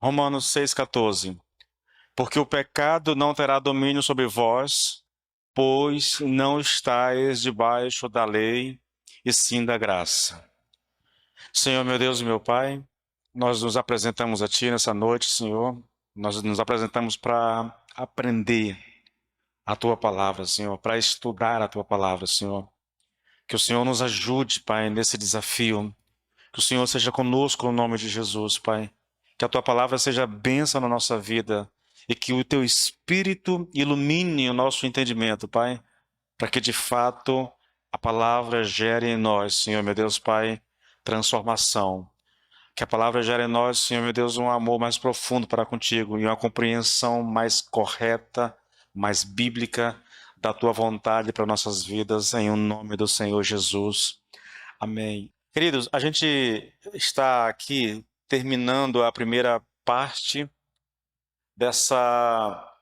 Romanos 6,14. Porque o pecado não terá domínio sobre vós, pois não estáis debaixo da lei, e sim da graça. Senhor, meu Deus e meu Pai, nós nos apresentamos a Ti nessa noite, Senhor. Nós nos apresentamos para aprender a Tua palavra, Senhor, para estudar a Tua palavra, Senhor. Que o Senhor nos ajude, Pai, nesse desafio. Que o Senhor seja conosco no nome de Jesus, Pai. Que a Tua palavra seja bênção na nossa vida e que o Teu Espírito ilumine o nosso entendimento, Pai, para que de fato a palavra gere em nós, Senhor, meu Deus, Pai, transformação. Que a palavra gere em nós, Senhor, meu Deus, um amor mais profundo para contigo e uma compreensão mais correta, mais bíblica da Tua vontade para nossas vidas, em o nome do Senhor Jesus. Amém. Queridos, a gente está aqui terminando a primeira parte essa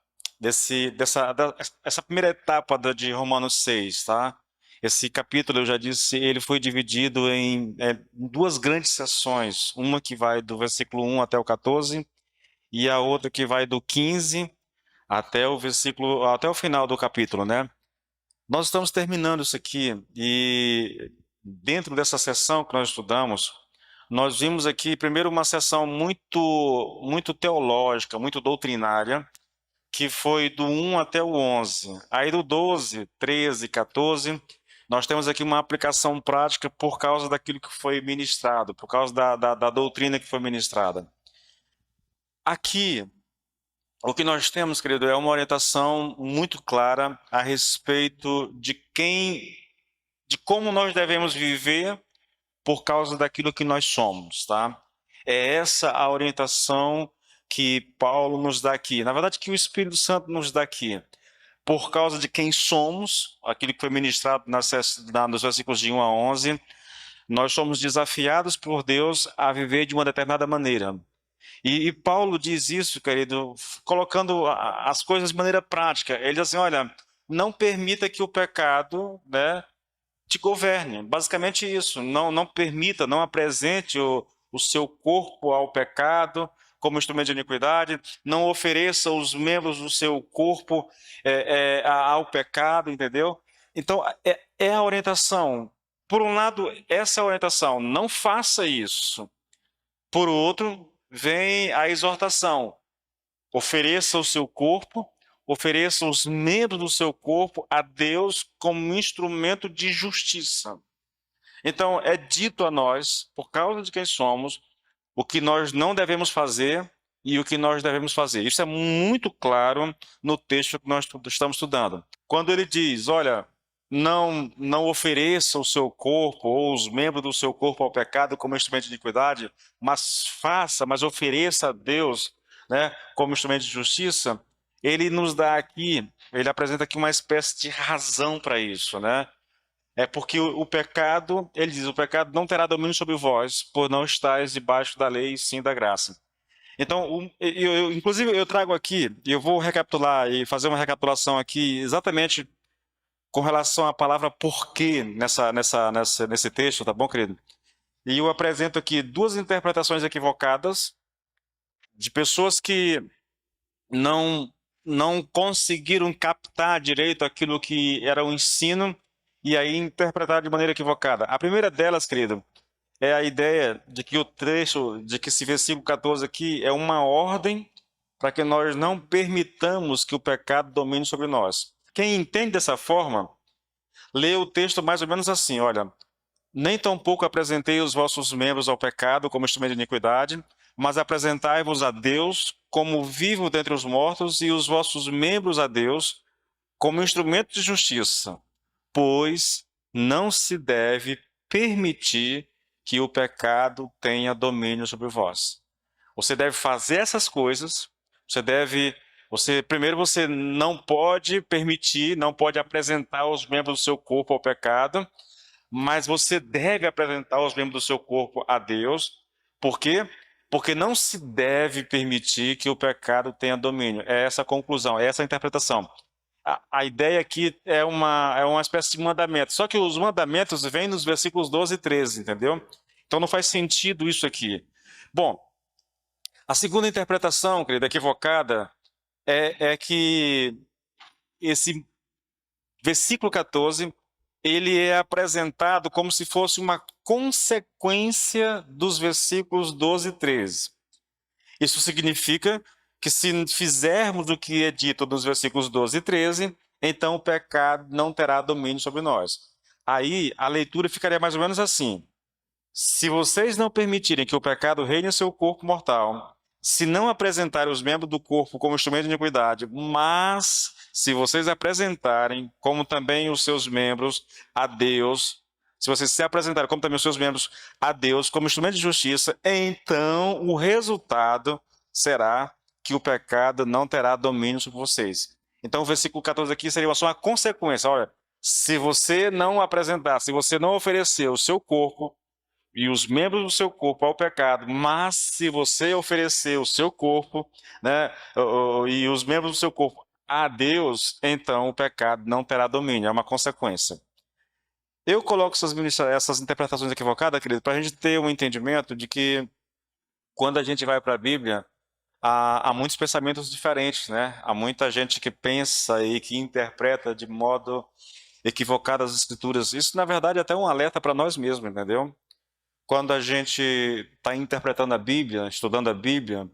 primeira etapa de Romanos 6, tá? Esse capítulo, eu já disse, ele foi dividido em duas grandes seções, uma que vai do versículo 1 até o 14 e a outra que vai do 15 até o final do capítulo, né? Nós estamos terminando isso aqui e dentro dessa sessão que nós estudamos, nós vimos aqui primeiro uma sessão muito teológica, muito doutrinária, que foi do 1 até o 11. Aí do 12, 13, 14, nós temos aqui uma aplicação prática por causa daquilo que foi ministrado, por causa da doutrina que foi ministrada. Aqui, o que nós temos, querido, é uma orientação muito clara a respeito de como nós devemos viver por causa daquilo que nós somos, tá? É essa a orientação que Paulo nos dá aqui. Na verdade, que o Espírito Santo nos dá aqui. Por causa de quem somos, aquilo que foi ministrado nos versículos de 1 a 11, nós somos desafiados por Deus a viver de uma determinada maneira. E Paulo diz isso, querido, colocando as coisas de maneira prática. Ele diz assim, olha, não permita que o pecado, né, te governe. Basicamente isso. Não permita, não apresente o seu corpo ao pecado como instrumento de iniquidade. Não ofereça os membros do seu corpo ao pecado, entendeu? Então, é a orientação. Por um lado, essa é a orientação. Não faça isso. Por outro, vem a exortação. Ofereça o seu corpo, ofereça os membros do seu corpo a Deus como instrumento de justiça. Então, é dito a nós, por causa de quem somos, o que nós não devemos fazer e o que nós devemos fazer. Isso é muito claro no texto que nós estamos estudando. Quando ele diz, olha, não ofereça o seu corpo ou os membros do seu corpo ao pecado como instrumento de iniquidade, mas ofereça a Deus, né, como instrumento de justiça. Ele nos dá aqui, ele apresenta aqui uma espécie de razão para isso, né? É porque o pecado, ele diz, o pecado não terá domínio sobre vós, por não estáis debaixo da lei, sim da graça. Então, inclusive eu trago aqui, e eu vou recapitular e fazer uma recapitulação aqui exatamente com relação à palavra porquê nesse texto, tá bom, querido? E eu apresento aqui duas interpretações equivocadas de pessoas que não conseguiram captar direito aquilo que era o ensino e aí interpretar de maneira equivocada. A primeira delas, querido, é a ideia de que esse versículo 14 aqui é uma ordem para que nós não permitamos que o pecado domine sobre nós. Quem entende dessa forma, lê o texto mais ou menos assim, olha, nem tampouco apresentei os vossos membros ao pecado como instrumento de iniquidade, mas apresentai-vos a Deus como vivo dentre os mortos e os vossos membros a Deus como instrumento de justiça, pois não se deve permitir que o pecado tenha domínio sobre vós. Você deve fazer essas coisas, primeiro você não pode permitir, não pode apresentar os membros do seu corpo ao pecado, mas você deve apresentar os membros do seu corpo a Deus. Por quê? Porque não se deve permitir que o pecado tenha domínio. É essa a conclusão, é essa a interpretação. A ideia aqui é uma espécie de mandamento. Só que os mandamentos vêm nos versículos 12 e 13, entendeu? Então não faz sentido isso aqui. Bom, A segunda interpretação, querida, equivocada, é que esse versículo 14, ele é apresentado como se fosse uma consequência dos versículos 12 e 13. Isso significa que se fizermos o que é dito nos versículos 12 e 13, então o pecado não terá domínio sobre nós. Aí a leitura ficaria mais ou menos assim: se vocês não permitirem que o pecado reine em seu corpo mortal, se não apresentarem os membros do corpo como instrumento de iniquidade, mas se vocês apresentarem como também os seus membros a Deus, se vocês se apresentarem como também os seus membros a Deus como instrumento de justiça, então o resultado será que o pecado não terá domínio sobre vocês. Então o versículo 14 aqui seria só uma consequência. Olha, se você não apresentar, se você não oferecer o seu corpo e os membros do seu corpo ao pecado, mas se você oferecer o seu corpo, né, e os membros do seu corpo a Deus, então o pecado não terá domínio, é uma consequência. Eu coloco essas interpretações equivocadas, querido, para a gente ter um entendimento de que quando a gente vai para a Bíblia, há muitos pensamentos diferentes, né? Há muita gente que pensa e que interpreta de modo equivocado as Escrituras. Isso, na verdade, é até um alerta para nós mesmos, entendeu? Quando a gente está interpretando a Bíblia, estudando a Bíblia,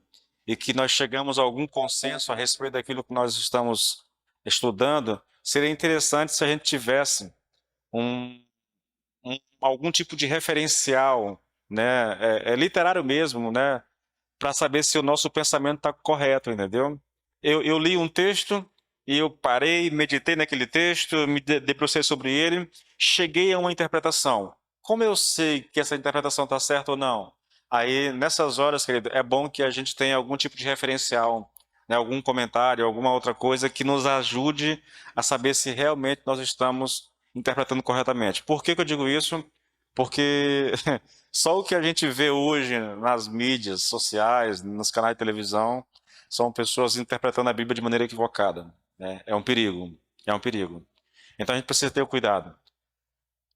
e que nós chegamos a algum consenso a respeito daquilo que nós estamos estudando, seria interessante se a gente tivesse um, algum tipo de referencial, né, literário mesmo, né, para saber se o nosso pensamento está correto, entendeu? Eu li um texto e eu parei, meditei naquele texto, me debrucei sobre ele, cheguei a uma interpretação. Como eu sei que essa interpretação está certa ou não? Aí, nessas horas, querido, é bom que a gente tenha algum tipo de referencial, né, algum comentário, alguma outra coisa que nos ajude a saber se realmente nós estamos interpretando corretamente. Por que que eu digo isso? Porque só o que a gente vê hoje nas mídias sociais, nos canais de televisão, são pessoas interpretando a Bíblia de maneira equivocada, né? É um perigo, é um perigo. Então a gente precisa ter cuidado.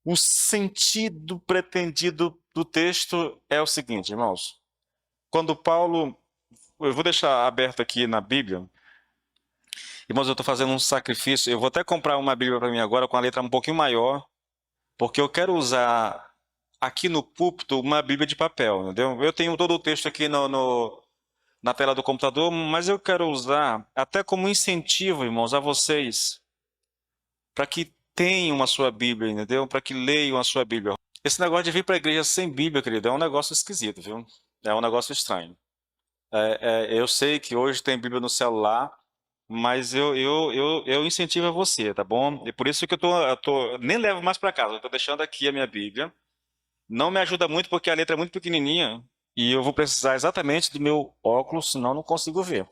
O sentido pretendido do texto é o seguinte, irmãos. Quando Paulo, eu vou deixar aberto aqui na Bíblia, irmãos, eu estou fazendo um sacrifício. Eu vou até comprar uma Bíblia para mim agora com a letra um pouquinho maior, porque eu quero usar aqui no púlpito uma Bíblia de papel, entendeu? Eu tenho todo o texto aqui na tela do computador, mas eu quero usar até como incentivo, irmãos, a vocês, para que tenham a sua Bíblia, entendeu? Para que leiam a sua Bíblia. Esse negócio de vir para a igreja sem Bíblia, querido, é um negócio esquisito, viu? É um negócio estranho. Eu sei que hoje tem Bíblia no celular, mas eu incentivo a você, tá bom? E por isso que nem levo mais para casa, eu estou deixando aqui a minha Bíblia. Não me ajuda muito porque a letra é muito pequenininha e eu vou precisar exatamente do meu óculos, senão eu não consigo ver.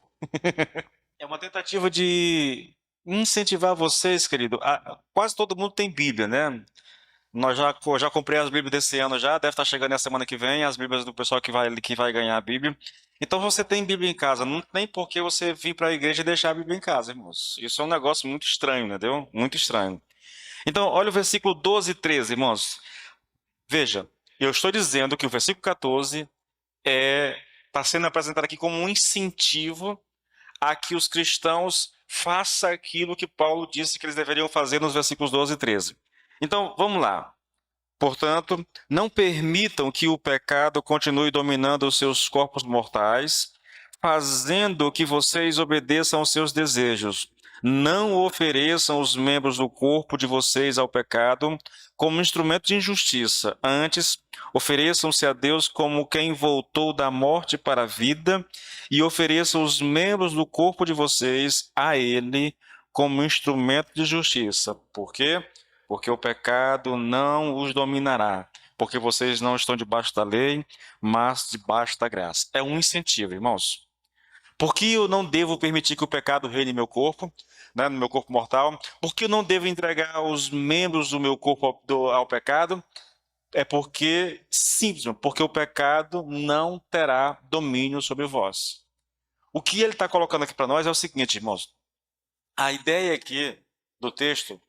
É uma tentativa de incentivar vocês, querido. Quase todo mundo tem Bíblia, né? Já comprei as Bíblias desse ano já, deve estar chegando na semana que vem, as Bíblias do pessoal que vai ganhar a Bíblia. Então você tem Bíblia em casa, não tem por que você vir para a igreja e deixar a Bíblia em casa, irmãos. Isso é um negócio muito estranho, entendeu? Muito estranho. Então, olha o versículo 12 e 13, irmãos. Veja, eu estou dizendo que o versículo 14 está sendo apresentado aqui como um incentivo a que os cristãos façam aquilo que Paulo disse que eles deveriam fazer nos versículos 12 e 13. Então, vamos lá. Portanto, não permitam que o pecado continue dominando os seus corpos mortais, fazendo que vocês obedeçam aos seus desejos. Não ofereçam os membros do corpo de vocês ao pecado como instrumento de injustiça. Antes, ofereçam-se a Deus como quem voltou da morte para a vida e ofereçam os membros do corpo de vocês a Ele como instrumento de justiça. Por quê? Porque o pecado não os dominará, porque vocês não estão debaixo da lei, mas debaixo da graça. É um incentivo, irmãos. Por que eu não devo permitir que o pecado reine em meu corpo, né, no meu corpo mortal? Por que eu não devo entregar os membros do meu corpo ao pecado? É porque, simples, porque o pecado não terá domínio sobre vós. O que ele está colocando aqui para nós é o seguinte, irmãos. A ideia aqui do texto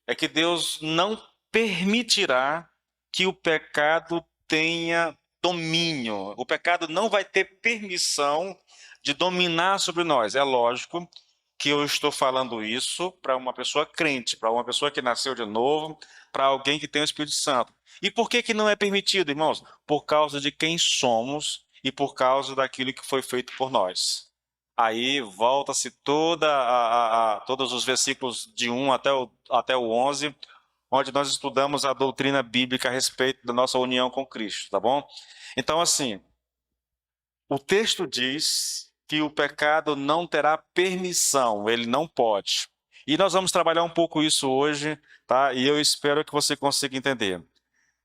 é que Deus não permitirá que o pecado tenha domínio. O pecado não vai ter permissão de dominar sobre nós. É lógico que eu estou falando isso para uma pessoa crente, para uma pessoa que nasceu de novo, para alguém que tem o Espírito Santo. E por que que não é permitido, irmãos? Por causa de quem somos e por causa daquilo que foi feito por nós. Aí volta-se todos os versículos de 1 até o 11, onde nós estudamos a doutrina bíblica a respeito da nossa união com Cristo, tá bom? Então, assim, o texto diz que o pecado não terá permissão, ele não pode. E nós vamos trabalhar um pouco isso hoje, tá? E eu espero que você consiga entender.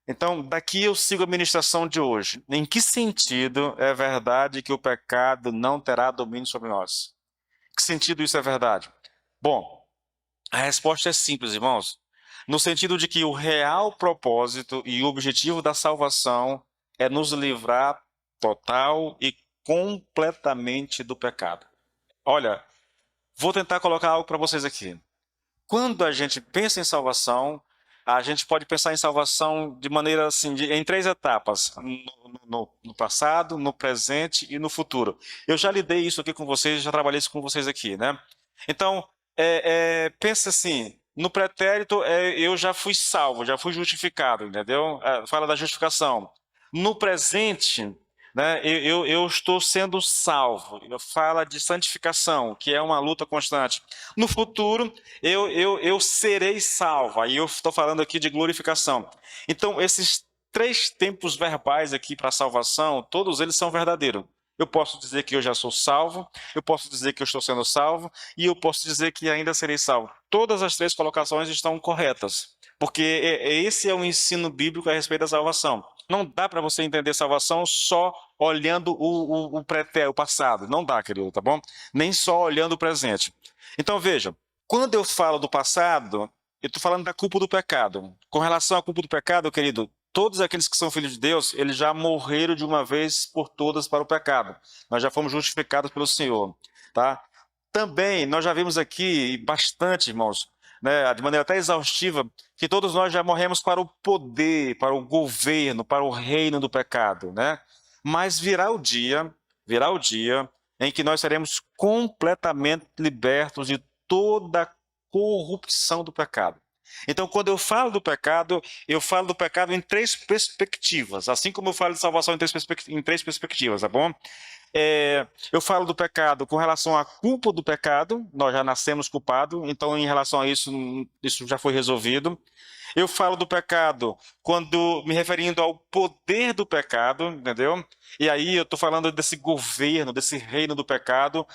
Então, daqui eu sigo a ministração de hoje. Em que sentido é verdade que o pecado não terá domínio sobre nós? Que sentido isso é verdade? Bom, a resposta é simples, irmãos. No sentido de que o real propósito e objetivo da salvação é nos livrar total e completamente do pecado. Olha, vou tentar colocar algo para vocês aqui. Quando a gente pensa em salvação, a gente pode pensar em salvação de maneira assim, em três etapas: no passado, no presente e no futuro. Eu já lidei isso aqui com vocês, já trabalhei isso com vocês aqui, né? Então, pensa assim: no pretérito, eu já fui salvo, já fui justificado, entendeu? Fala da justificação. No presente, né, eu estou sendo salvo. Fala de santificação, que é uma luta constante. No futuro, eu serei salvo. Aí eu estou falando aqui de glorificação. Então, esses três tempos verbais aqui para a salvação, todos eles são verdadeiros. Eu posso dizer que eu já sou salvo, eu posso dizer que eu estou sendo salvo, e eu posso dizer que ainda serei salvo. Todas as três colocações estão corretas, porque esse é o ensino bíblico a respeito da salvação. Não dá para você entender salvação só olhando o passado. Não dá, querido, tá bom? Nem só olhando o presente. Então, veja, quando eu falo do passado, eu estou falando da culpa do pecado. Com relação à culpa do pecado, querido, todos aqueles que são filhos de Deus, eles já morreram de uma vez por todas para o pecado. Nós já fomos justificados pelo Senhor, tá? Também, nós já vimos aqui bastante, irmãos, né, de maneira até exaustiva, que todos nós já morremos para o poder, para o governo, para o reino do pecado, né? Mas virá o dia em que nós seremos completamente libertos de toda a corrupção do pecado. Então, quando eu falo do pecado em três perspectivas, assim como eu falo de salvação em três perspectivas, tá bom? Eu falo do pecado com relação à culpa do pecado, nós já nascemos culpados, então em relação a isso, isso já foi resolvido. Eu falo do pecado quando me referindo ao poder do pecado, entendeu? E aí eu estou falando desse governo, desse reino do pecado.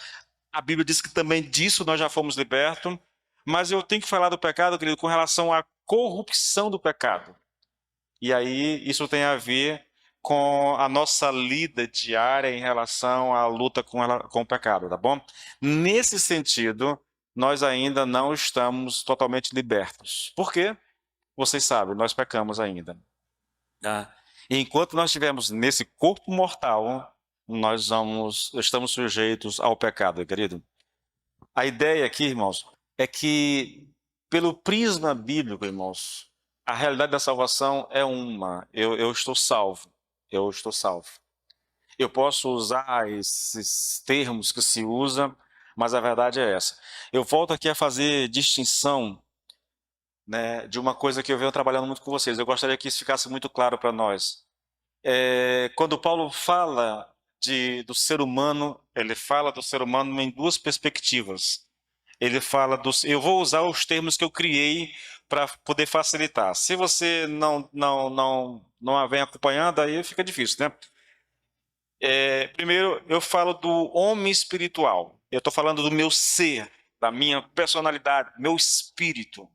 A Bíblia diz que também disso nós já fomos libertos, mas eu tenho que falar do pecado, querido, com relação à corrupção do pecado. E aí isso tem a ver com a nossa lida diária em relação à luta com o pecado, tá bom? Nesse sentido, nós ainda não estamos totalmente libertos. Por quê? Vocês sabem, nós pecamos ainda. Tá? E enquanto nós estivermos nesse corpo mortal, estamos sujeitos ao pecado, querido. A ideia aqui, irmãos, é que pelo prisma bíblico, irmãos, a realidade da salvação é uma. Eu estou salvo. Eu estou salvo. Eu posso usar esses termos que se usa, mas a verdade é essa. Eu volto aqui a fazer distinção, né, de uma coisa que eu venho trabalhando muito com vocês. Eu gostaria que isso ficasse muito claro para nós. Quando Paulo fala do ser humano, ele fala do ser humano em duas perspectivas. Ele fala dos. Eu vou usar os termos que eu criei para poder facilitar. Se você não vem acompanhando, aí fica difícil, né? Primeiro, eu falo do homem espiritual. Eu estou falando do meu ser, da minha personalidade, meu espírito.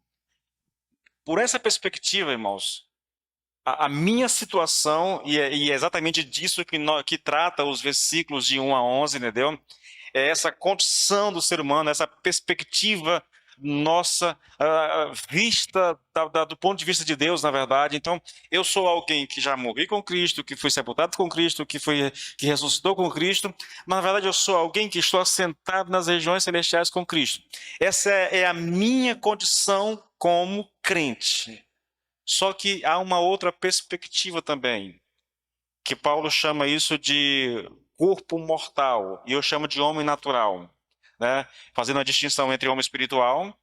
Por essa perspectiva, irmãos, a minha situação, e é exatamente disso que trata os versículos de 1 a 11, entendeu? É essa condição do ser humano, essa perspectiva nossa, vista do ponto de vista de Deus, na verdade. Então, eu sou alguém que já morri com Cristo, que foi sepultado com Cristo, que ressuscitou com Cristo, mas na verdade eu sou alguém que estou assentado nas regiões celestiais com Cristo. Essa é a minha condição como crente. Só que há uma outra perspectiva também. que Paulo chama isso de corpo mortal, e eu chamo de homem natural, né? Fazendo a distinção entre homem espiritual,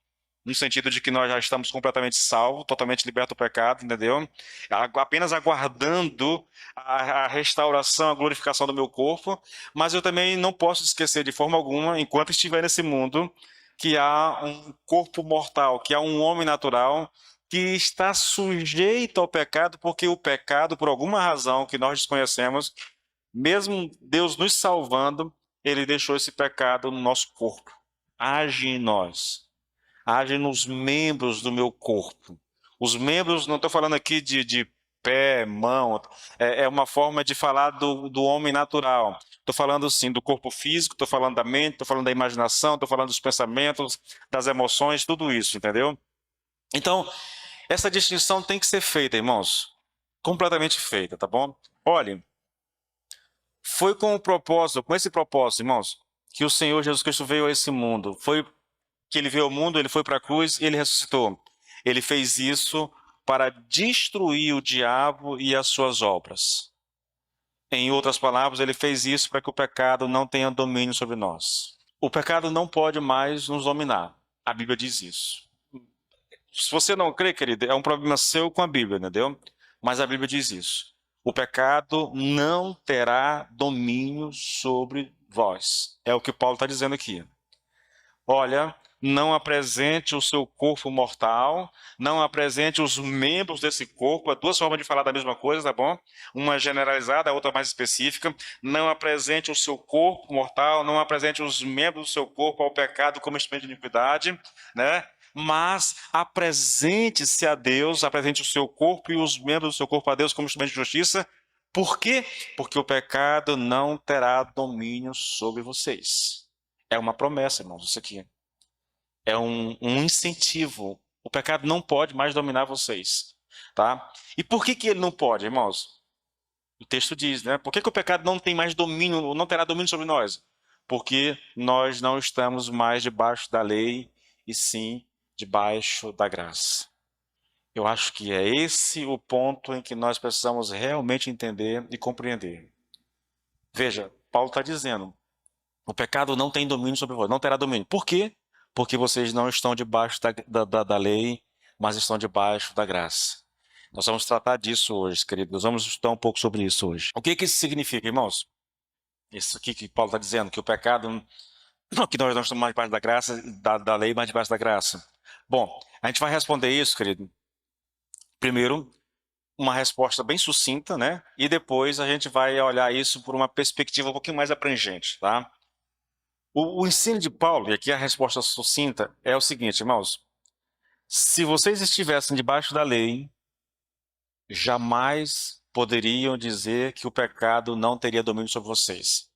no sentido de que nós já estamos completamente salvos, totalmente libertos do pecado, entendeu? Apenas aguardando a restauração, a glorificação do meu corpo, mas eu também não posso esquecer de forma alguma, enquanto estiver nesse mundo, que há um corpo mortal, que há um homem natural que está sujeito ao pecado, porque o pecado, por alguma razão que nós desconhecemos, mesmo Deus nos salvando, ele deixou esse pecado no nosso corpo. Age em nós, age nos membros do meu corpo. Os membros, não estou falando aqui de pé, mão, é uma forma de falar do homem natural. Estou falando, sim, do corpo físico, estou falando da mente, estou falando da imaginação, estou falando dos pensamentos, das emoções, tudo isso, entendeu? Então, essa distinção tem que ser feita, irmãos. Completamente feita, tá bom? Olhe, foi com o propósito, com esse propósito, irmãos, que o Senhor Jesus Cristo veio a esse mundo. Foi que ele veio ao mundo, ele foi para a cruz e ele ressuscitou. Ele fez isso para destruir o diabo e as suas obras. Em outras palavras, ele fez isso para que o pecado não tenha domínio sobre nós. O pecado não pode mais nos dominar. A Bíblia diz isso. Se você não crê, querido, é um problema seu com a Bíblia, entendeu? Mas a Bíblia diz isso. O pecado não terá domínio sobre vós. É o que Paulo está dizendo aqui. Olha, não apresente o seu corpo mortal, não apresente os membros desse corpo, há duas formas de falar da mesma coisa, tá bom? Uma generalizada, a outra mais específica. Não apresente o seu corpo mortal, não apresente os membros do seu corpo ao pecado como instrumento de iniquidade, né? Mas apresente-se a Deus, apresente o seu corpo e os membros do seu corpo a Deus como instrumento de justiça. Por quê? Porque o pecado não terá domínio sobre vocês. É uma promessa, irmãos, isso aqui. É um incentivo. O pecado não pode mais dominar vocês, tá? E por que ele não pode, irmãos? O texto diz, né? Por que o pecado não tem mais domínio, não terá domínio sobre nós? Porque nós não estamos mais debaixo da lei, e sim debaixo da graça. Eu acho que é esse o ponto em que nós precisamos realmente entender e compreender. Veja, Paulo está dizendo, o pecado não tem domínio sobre vós, não terá domínio. Por quê? Porque vocês não estão debaixo da lei, mas estão debaixo da graça. Nós vamos tratar disso hoje, queridos. Nós vamos estudar um pouco sobre isso hoje. O que isso significa, irmãos? Isso aqui que Paulo está dizendo, que o pecado, que nós não estamos mais debaixo da graça, da lei, mas debaixo da graça. Bom, a gente vai responder isso, querido. Primeiro, uma resposta bem sucinta, né? E depois a gente vai olhar isso por uma perspectiva um pouquinho mais abrangente, tá? O ensino de Paulo, e aqui a resposta sucinta, é o seguinte, irmãos. Se vocês estivessem debaixo da lei, jamais poderiam dizer que o pecado não teria domínio sobre vocês.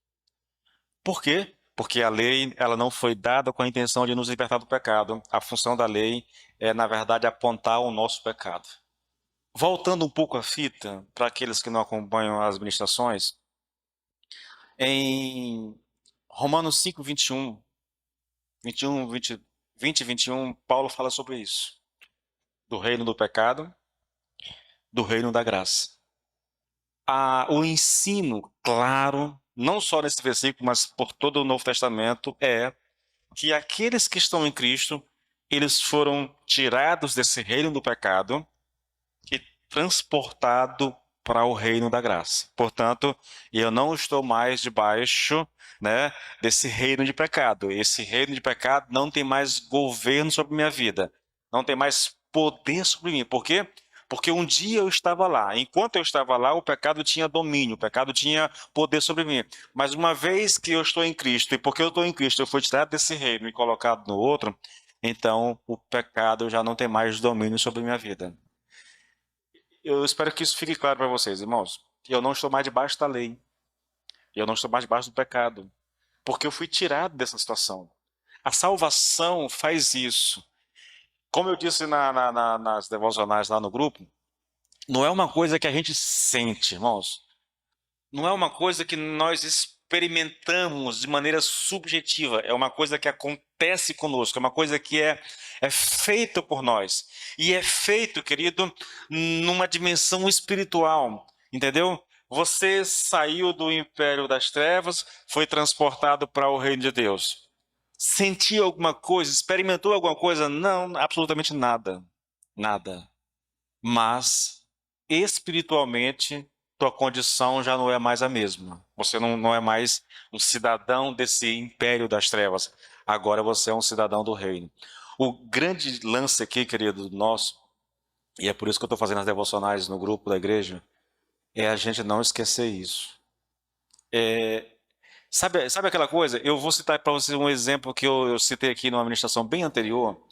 Por quê? Porque a lei, ela não foi dada com a intenção de nos libertar do pecado. A função da lei é, na verdade, apontar o nosso pecado. Voltando um pouco à fita, para aqueles que não acompanham as ministrações, em Romanos 5, 21, 20 e 21, Paulo fala sobre isso. Do reino do pecado, do reino da graça. O ensino claro, não só nesse versículo, mas por todo o Novo Testamento, é que aqueles que estão em Cristo, eles foram tirados desse reino do pecado e transportados para o reino da graça. Portanto, eu não estou mais debaixo, né, desse reino de pecado. Esse reino de pecado não tem mais governo sobre minha vida, não tem mais poder sobre mim. Por quê? Porque um dia eu estava lá. Enquanto eu estava lá, o pecado tinha domínio, o pecado tinha poder sobre mim. Mas uma vez que eu estou em Cristo, e porque eu estou em Cristo, eu fui tirado desse reino e colocado no outro, então o pecado já não tem mais domínio sobre minha vida. Eu espero que isso fique claro para vocês, irmãos. Eu não estou mais debaixo da lei. Eu não estou mais debaixo do pecado. Porque eu fui tirado dessa situação. A salvação faz isso. Como eu disse nas devocionais lá no grupo, não é uma coisa que a gente sente, irmãos. Não é uma coisa que nós experimentamos de maneira subjetiva. É uma coisa que acontece conosco. É uma coisa que é feita por nós. E é feito, querido, numa dimensão espiritual. Entendeu? Você saiu do império das trevas, foi transportado para o reino de Deus. Sentiu alguma coisa? Experimentou alguma coisa? Não, absolutamente nada. Nada. Mas, espiritualmente, tua condição já não é mais a mesma. Você não é mais um cidadão desse império das trevas. Agora você é um cidadão do reino. O grande lance aqui, querido, nosso, e é por isso que eu estou fazendo as devocionais no grupo da igreja, é a gente não esquecer isso. Sabe aquela coisa? Eu vou citar para vocês um exemplo que eu citei aqui numa administração bem anterior.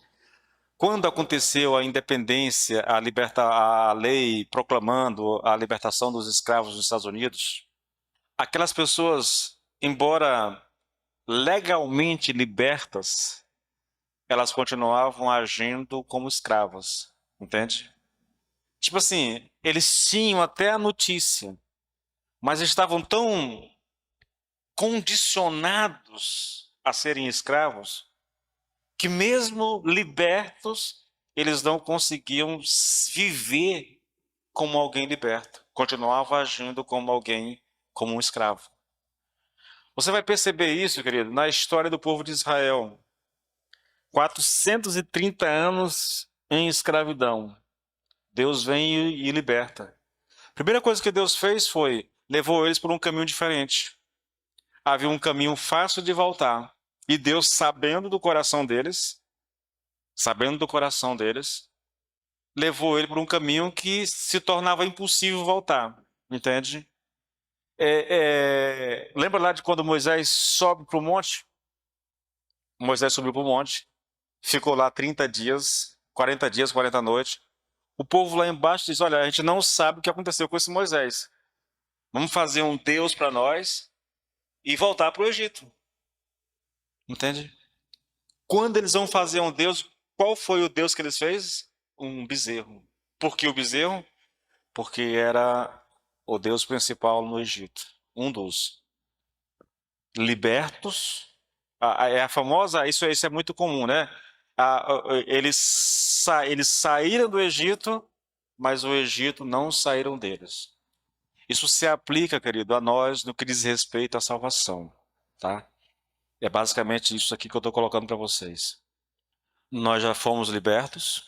Quando aconteceu a independência, a lei proclamando a libertação dos escravos nos Estados Unidos, aquelas pessoas, embora legalmente libertas, elas continuavam agindo como escravas, entende? Tipo assim, eles tinham até a notícia, mas estavam tão condicionados a serem escravos que mesmo libertos, eles não conseguiam viver como alguém liberto. Continuava agindo como alguém, como um escravo. Você vai perceber isso, querido, na história do povo de Israel. 430 anos em escravidão. Deus vem e liberta. A primeira coisa que Deus fez foi, levou eles por um caminho diferente. Havia um caminho fácil de voltar. E Deus, sabendo do coração deles, levou ele por um caminho que se tornava impossível voltar, entende? Lembra lá de quando Moisés sobe para o monte? Moisés subiu para o monte, ficou lá 30 dias, 40 dias, 40 noites. O povo lá embaixo diz: olha, a gente não sabe o que aconteceu com esse Moisés. Vamos fazer um Deus para nós e voltar para o Egito. Entende? Quando eles vão fazer um Deus, qual foi o Deus que eles fez? Um bezerro. Por que o bezerro? Porque era o Deus principal no Egito. Um dos libertos. É a famosa, isso é muito comum, né? Eles saíram do Egito, mas o Egito não saíram deles. Isso se aplica, querido, a nós no que diz respeito à salvação, tá? É basicamente isso aqui que eu estou colocando para vocês. Nós já fomos libertos,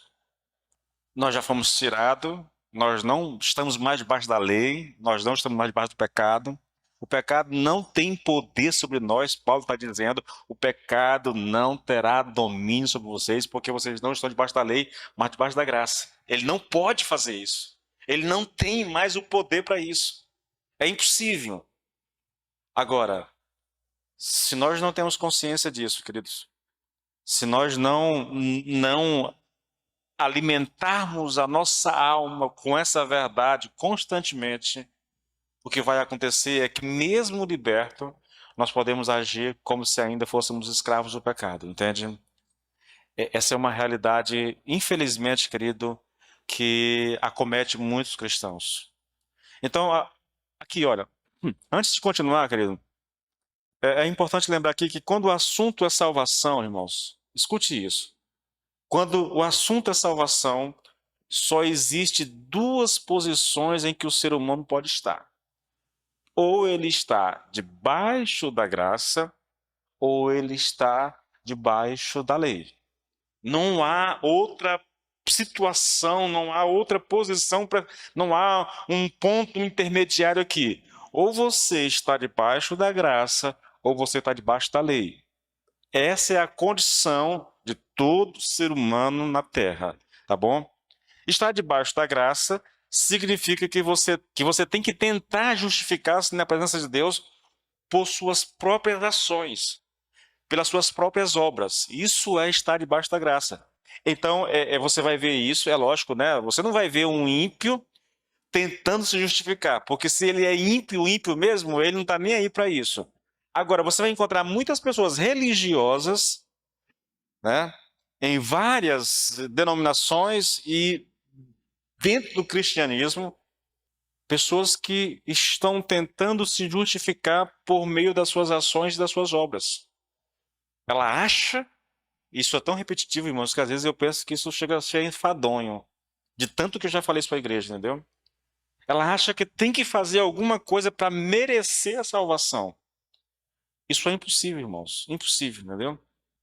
nós já fomos tirados, nós não estamos mais debaixo da lei, nós não estamos mais debaixo do pecado. O pecado não tem poder sobre nós, Paulo está dizendo, o pecado não terá domínio sobre vocês, porque vocês não estão debaixo da lei, mas debaixo da graça. Ele não pode fazer isso. Ele não tem mais o poder para isso. É impossível. Agora, se nós não temos consciência disso, queridos, se nós não alimentarmos a nossa alma com essa verdade constantemente, o que vai acontecer é que, mesmo liberto, nós podemos agir como se ainda fôssemos escravos do pecado, entende? Essa é uma realidade, infelizmente, querido, que acomete muitos cristãos. Então, aqui, olha, antes de continuar, querido, é importante lembrar aqui que quando o assunto é salvação, irmãos, escute isso. Quando o assunto é salvação, só existe duas posições em que o ser humano pode estar. Ou ele está debaixo da graça, ou ele está debaixo da lei. Não há outra situação, não há outra posição, não há um ponto intermediário aqui. Ou você está debaixo da graça, ou você está debaixo da lei. Essa é a condição de todo ser humano na Terra, tá bom? Estar debaixo da graça significa que você tem que tentar justificar-se na presença de Deus por suas próprias ações, pelas suas próprias obras. Isso é estar debaixo da graça. Então, você vai ver isso, é lógico, né? Você não vai ver um ímpio tentando se justificar, porque se ele é ímpio, ímpio mesmo, ele não está nem aí para isso. Agora, você vai encontrar muitas pessoas religiosas, né, em várias denominações e dentro do cristianismo, pessoas que estão tentando se justificar por meio das suas ações e das suas obras. Ela acha, isso é tão repetitivo, irmãos, que às vezes eu penso que isso chega a ser enfadonho, de tanto que eu já falei isso para a igreja, entendeu? Ela acha que tem que fazer alguma coisa para merecer a salvação. Isso é impossível, irmãos. Impossível, entendeu?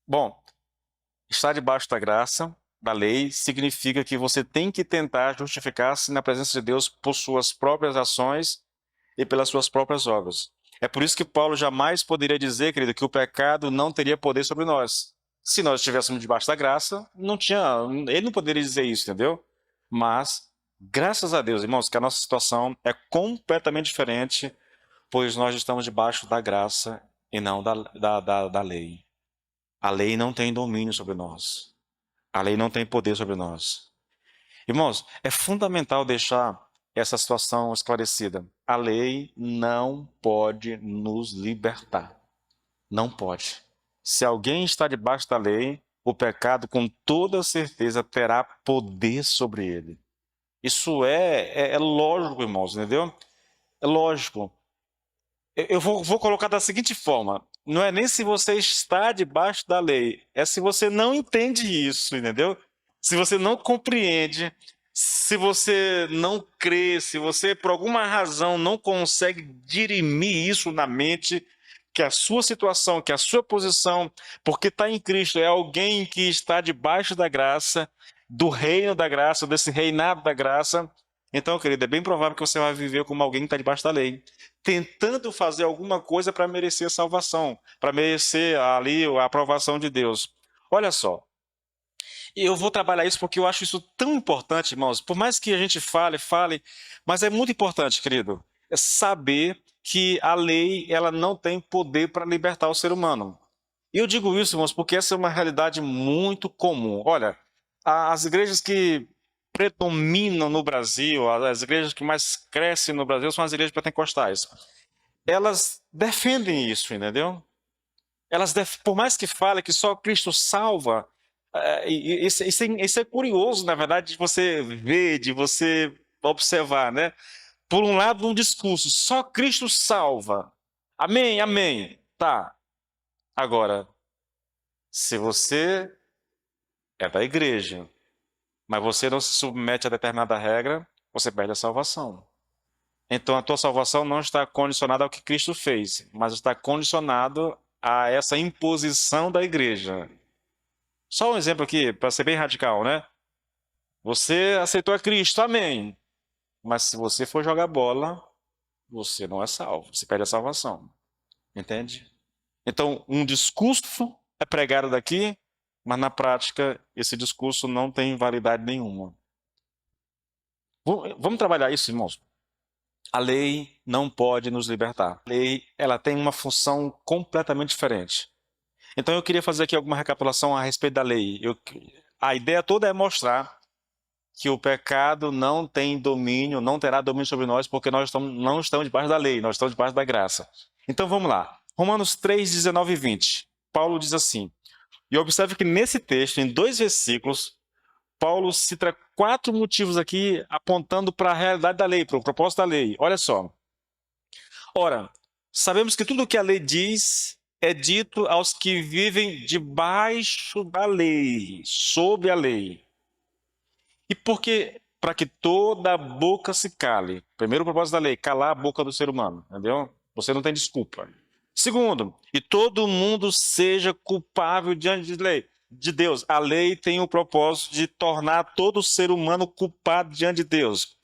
Bom, estar debaixo da graça, da lei, significa que você tem que tentar justificar-se na presença de Deus por suas próprias ações e pelas suas próprias obras. É por isso que Paulo jamais poderia dizer, querido, que o pecado não teria poder sobre nós. Se nós estivéssemos debaixo da graça, ele não poderia dizer isso, entendeu? Mas, graças a Deus, irmãos, que a nossa situação é completamente diferente, pois nós estamos debaixo da graça e não da lei. A lei não tem domínio sobre nós. A lei não tem poder sobre nós. Irmãos, é fundamental deixar essa situação esclarecida. A lei não pode nos libertar. Não pode. Se alguém está debaixo da lei, o pecado com toda certeza terá poder sobre ele. Isso é lógico, irmãos, entendeu? É lógico. Eu vou colocar da seguinte forma: não é nem se você está debaixo da lei, é se você não entende isso, entendeu? Se você não compreende, se você não crê, se você por alguma razão não consegue dirimir isso na mente, que a sua situação, que a sua posição, porque está em Cristo, é alguém que está debaixo da graça, do reino da graça, desse reinado da graça. Então, querido, é bem provável que você vai viver como alguém que está debaixo da lei, tentando fazer alguma coisa para merecer a salvação, para merecer ali a aprovação de Deus. Olha só, e eu vou trabalhar isso porque eu acho isso tão importante, irmãos. Por mais que a gente fale, mas é muito importante, querido, é saber que a lei ela não tem poder para libertar o ser humano. E eu digo isso, irmãos, porque essa é uma realidade muito comum. Olha, as igrejas que predominam no Brasil, as igrejas que mais crescem no Brasil são as igrejas pentecostais. Elas defendem isso, entendeu? Por mais que falem que só Cristo salva, isso é curioso, na verdade, de você ver, de você observar, né? Por um lado, um discurso, só Cristo salva. Amém, amém. Tá. Agora, se você é da igreja, mas você não se submete a determinada regra, você perde a salvação. Então a tua salvação não está condicionada ao que Cristo fez, mas está condicionado a essa imposição da igreja. Só um exemplo aqui, para ser bem radical, né? Você aceitou a Cristo, amém. Mas se você for jogar bola, você não é salvo, você perde a salvação. Entende? Então, um discurso é pregado daqui, mas na prática esse discurso não tem validade nenhuma. Vamos trabalhar isso, irmãos. A lei não pode nos libertar. A lei, ela tem uma função completamente diferente. Então eu queria fazer aqui alguma recapitulação a respeito da lei. A ideia toda é mostrar que o pecado não tem domínio, não terá domínio sobre nós, porque não estamos debaixo da lei, nós estamos debaixo da graça. Então vamos lá. Romanos 3, 19 e 20. Paulo diz assim, e observe que nesse texto, em 2 versículos, Paulo cita 4 motivos aqui apontando para a realidade da lei, para o propósito da lei. Olha só. Ora, sabemos que tudo o que a lei diz é dito aos que vivem debaixo da lei, sob a lei. E porque para que toda boca se cale. Primeiro propósito da lei, calar a boca do ser humano, entendeu? Você não tem desculpa. Segundo, e todo mundo seja culpável diante de lei, de Deus. A lei tem o propósito de tornar todo ser humano culpado diante de Deus.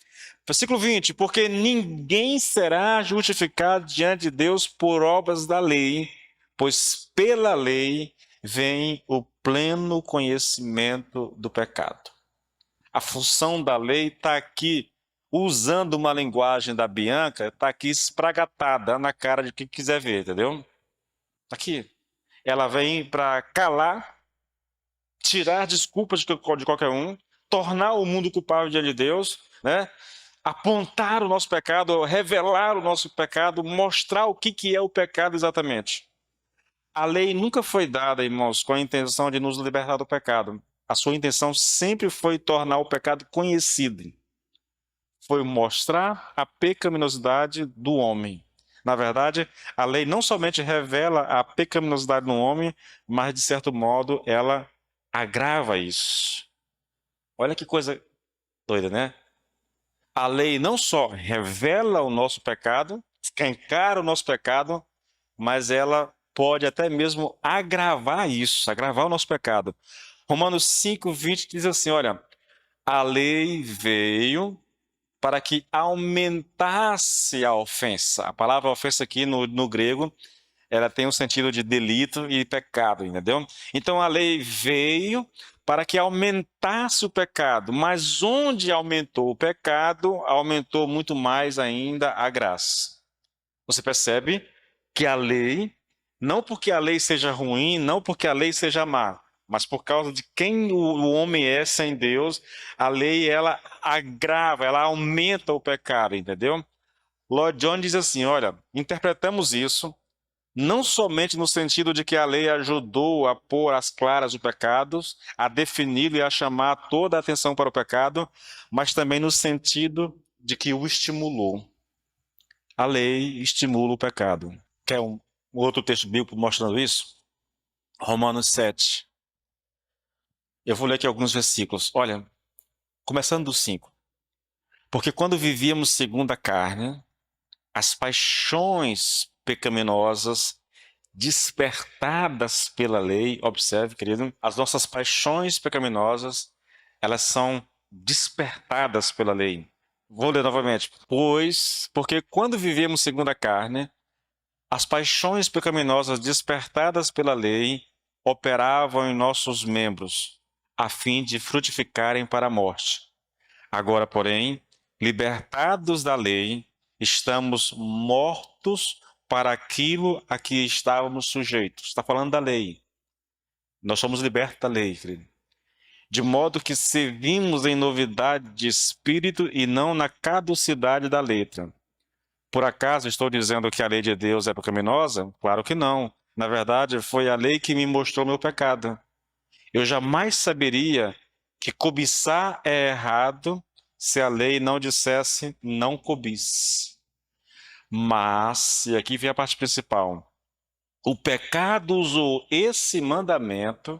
Versículo 20, porque ninguém será justificado diante de Deus por obras da lei, pois pela lei vem o pleno conhecimento do pecado. A função da lei está aqui, usando uma linguagem da Bianca, está aqui espragatada na cara de quem quiser ver, entendeu? Aqui. Ela vem para calar, tirar desculpas de qualquer um, tornar o mundo culpável diante de Deus, né? Apontar o nosso pecado, revelar o nosso pecado, mostrar o que é o pecado exatamente. A lei nunca foi dada, irmãos, com a intenção de nos libertar do pecado. A sua intenção sempre foi tornar o pecado conhecido. Foi mostrar a pecaminosidade do homem. Na verdade, a lei não somente revela a pecaminosidade do homem, mas, de certo modo, ela agrava isso. Olha que coisa doida, né? A lei não só revela o nosso pecado, escancara o nosso pecado, mas ela pode até mesmo agravar isso, agravar o nosso pecado. Romanos 5:20 diz assim, olha, a lei veio para que aumentasse a ofensa. A palavra ofensa aqui no grego, ela tem um sentido de delito e pecado, entendeu? Então a lei veio para que aumentasse o pecado, mas onde aumentou o pecado, aumentou muito mais ainda a graça. Você percebe que a lei, não porque a lei seja ruim, não porque a lei seja má, mas por causa de quem o homem é sem Deus, a lei ela agrava, ela aumenta o pecado, entendeu? Lloyd Jones diz assim, olha, interpretamos isso não somente no sentido de que a lei ajudou a pôr às claras os pecados, a defini-lo e a chamar toda a atenção para o pecado, mas também no sentido de que o estimulou. A lei estimula o pecado. Quer um outro texto bíblico mostrando isso? Romanos 7. Eu vou ler aqui alguns versículos. Olha, começando do 5. Porque quando vivíamos segundo a carne, as paixões pecaminosas despertadas pela lei, observe, querido, as nossas paixões pecaminosas, elas são despertadas pela lei. Vou ler novamente. Porque quando vivemos segundo a carne, as paixões pecaminosas despertadas pela lei operavam em nossos membros, a fim de frutificarem para a morte. Agora, porém, libertados da lei, estamos mortos para aquilo a que estávamos sujeitos. Está falando da lei. Nós somos libertos da lei, querido. De modo que servimos em novidade de espírito e não na caducidade da letra. Por acaso estou dizendo que a lei de Deus é pecaminosa? Claro que não. Na verdade, foi a lei que me mostrou meu pecado. Eu jamais saberia que cobiçar é errado se a lei não dissesse não cobice. Mas, e aqui vem a parte principal, o pecado usou esse mandamento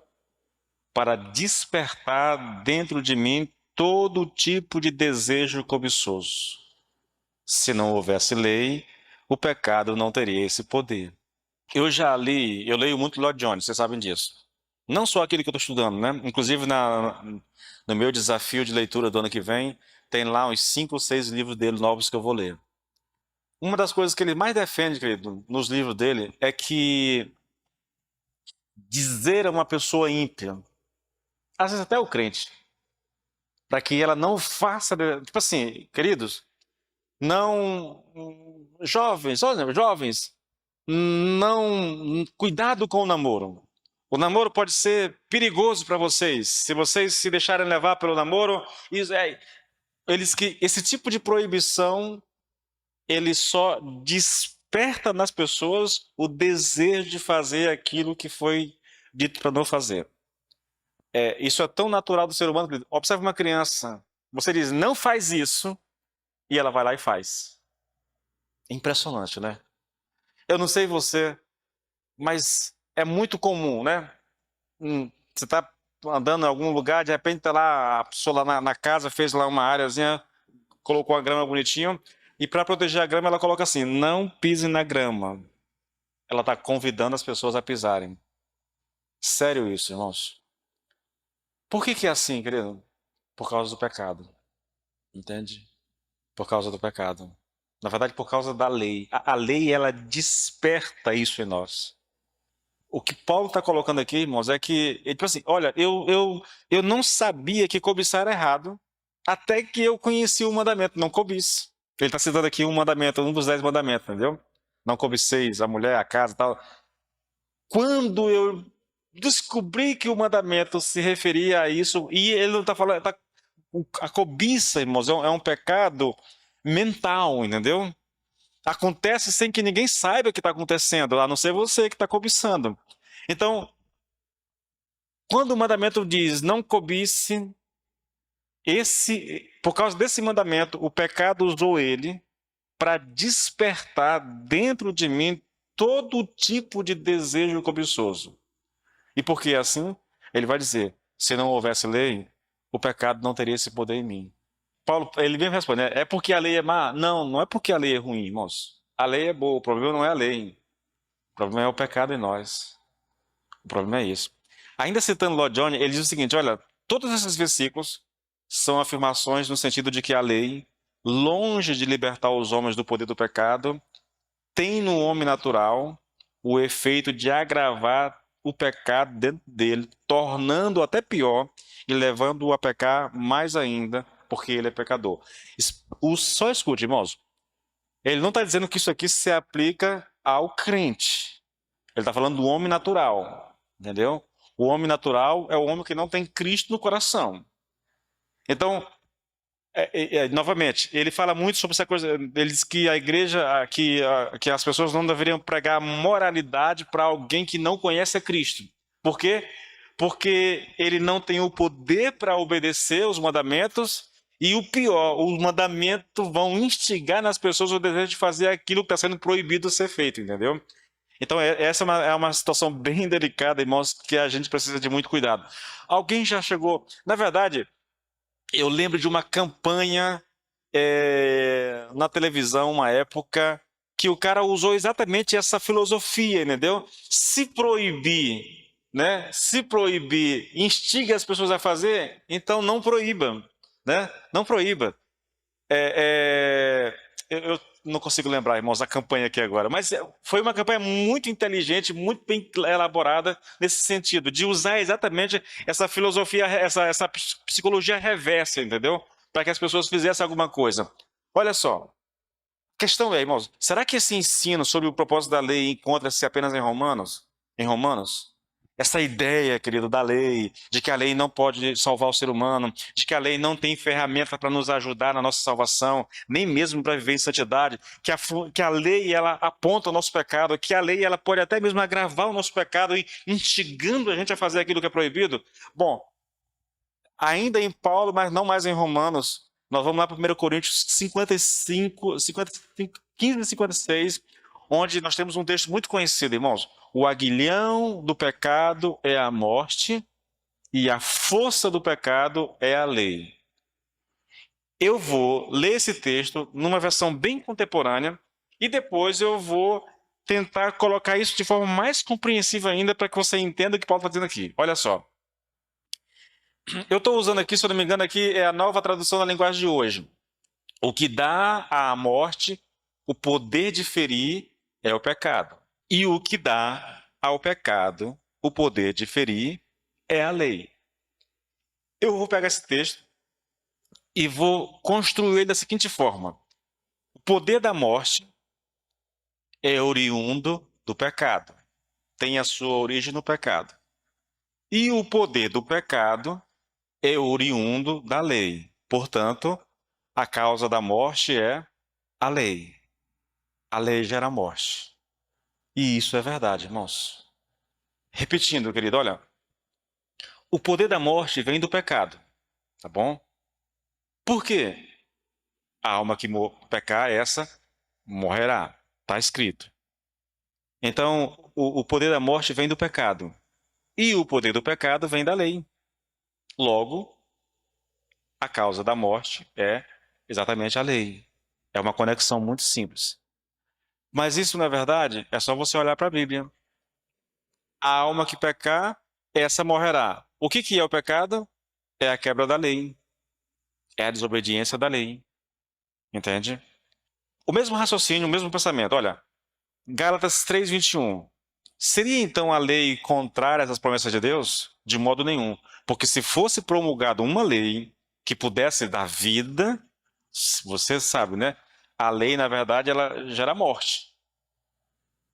para despertar dentro de mim todo tipo de desejo cobiçoso. Se não houvesse lei, o pecado não teria esse poder. Eu leio muito Lloyd Jones, vocês sabem disso. Não só aquele que eu estou estudando, né? Inclusive no meu desafio de leitura do ano que vem, tem lá uns 5 ou 6 livros dele novos que eu vou ler. Uma das coisas que ele mais defende, querido, nos livros dele, é que dizer a uma pessoa ímpia, às vezes até o crente, para que ela não faça, tipo assim, queridos, não, jovens, olha, jovens, não, cuidado com o namoro. O namoro pode ser perigoso para vocês. Se vocês se deixarem levar pelo namoro, esse tipo de proibição, ele só desperta nas pessoas o desejo de fazer aquilo que foi dito para não fazer. Isso é tão natural do ser humano. Observe uma criança. Você diz, não faz isso, e ela vai lá e faz. Impressionante, né? Eu não sei você, mas é muito comum, né? Você está andando em algum lugar, de repente tá lá, a pessoa lá na casa fez lá uma áreazinha, colocou a grama bonitinho, e para proteger a grama ela coloca assim, não pise na grama. Ela está convidando as pessoas a pisarem. Sério isso, irmãos? Por que é assim, querido? Por causa do pecado. Entende? Por causa do pecado. Na verdade, por causa da lei. A lei, ela desperta isso em nós. O que Paulo está colocando aqui, irmãos, é que, tipo assim, olha, eu não sabia que cobiçar era errado, até que eu conheci o mandamento, não cobice. Ele está citando aqui um mandamento, um dos 10 mandamentos, entendeu? Não cobiceis a mulher, a casa e tal. Quando eu descobri que o mandamento se referia a isso, e ele não está falando, a cobiça, irmãos, é um pecado mental, entendeu? Acontece sem que ninguém saiba o que está acontecendo, a não ser você que está cobiçando. Então, quando o mandamento diz não cobice, por causa desse mandamento, o pecado usou ele para despertar dentro de mim todo tipo de desejo cobiçoso. E por que assim? Ele vai dizer, se não houvesse lei, o pecado não teria esse poder em mim. Paulo, ele mesmo responde, né? É porque a lei é má? Não, não é porque a lei é ruim, irmãos. A lei é boa, o problema não é a lei. O problema é o pecado em nós. O problema é isso. Ainda citando Lord John, ele diz o seguinte, olha, todos esses versículos são afirmações no sentido de que a lei, longe de libertar os homens do poder do pecado, tem no homem natural o efeito de agravar o pecado dentro dele, tornando-o até pior e levando-o a pecar mais ainda, porque ele é pecador. Só escute, irmãos, ele não está dizendo que isso aqui se aplica ao crente. Ele está falando do homem natural, entendeu? O homem natural é o homem que não tem Cristo no coração. Então, novamente, ele fala muito sobre essa coisa. Ele diz que a igreja, que as pessoas não deveriam pregar moralidade para alguém que não conhece a Cristo. Por quê? Porque ele não tem o poder para obedecer os mandamentos. E o pior, os mandamentos vão instigar nas pessoas o desejo de fazer aquilo que está sendo proibido ser feito, entendeu? Então, essa é uma situação bem delicada, irmãos, que a gente precisa de muito cuidado. Alguém já chegou. Na verdade, eu lembro de uma campanha na televisão, uma época, que o cara usou exatamente essa filosofia, entendeu? Se proibir, né? Se proibir instiga as pessoas a fazer, então não proíba, né? Não proíba. Eu não consigo lembrar, irmãos, a campanha aqui agora, mas foi uma campanha muito inteligente, muito bem elaborada nesse sentido, de usar exatamente essa filosofia, essa psicologia reversa, entendeu? Para que as pessoas fizessem alguma coisa. Olha só, a questão é, irmãos, será que esse ensino sobre o propósito da lei encontra-se apenas em Romanos? Em Romanos? Essa ideia, querido, da lei, de que a lei não pode salvar o ser humano, de que a lei não tem ferramenta para nos ajudar na nossa salvação, nem mesmo para viver em santidade, que a lei ela aponta o nosso pecado, que a lei ela pode até mesmo agravar o nosso pecado, instigando a gente a fazer aquilo que é proibido. Bom, ainda em Paulo, mas não mais em Romanos, nós vamos lá para 1 Coríntios 15 e 56, onde nós temos um texto muito conhecido, irmãos. O aguilhão do pecado é a morte e a força do pecado é a lei. Eu vou ler esse texto numa versão bem contemporânea e depois eu vou tentar colocar isso de forma mais compreensiva ainda para que você entenda o que Paulo está dizendo aqui. Olha só. Eu estou usando aqui, se eu não me engano, aqui é a nova tradução da linguagem de hoje. O que dá à morte o poder de ferir é o pecado. E o que dá ao pecado o poder de ferir é a lei. Eu vou pegar esse texto e vou construir ele da seguinte forma: o poder da morte é oriundo do pecado, tem a sua origem no pecado. E o poder do pecado é oriundo da lei. Portanto, a causa da morte é a lei. A lei gera morte. E isso é verdade, irmãos. Repetindo, querido, olha, o poder da morte vem do pecado, tá bom? Por quê? A alma que pecar, essa morrerá. Está escrito. Então, o poder da morte vem do pecado. E o poder do pecado vem da lei. Logo, a causa da morte é exatamente a lei. É uma conexão muito simples. Mas isso, na verdade, é só você olhar para a Bíblia. A alma que pecar, essa morrerá. O que é o pecado? É a quebra da lei. É a desobediência da lei. Entende? O mesmo raciocínio, o mesmo pensamento. Olha, Gálatas 3:21. Seria então a lei contrária às promessas de Deus? De modo nenhum. Porque se fosse promulgada uma lei que pudesse dar vida, você sabe, né? A lei, na verdade, ela gera morte.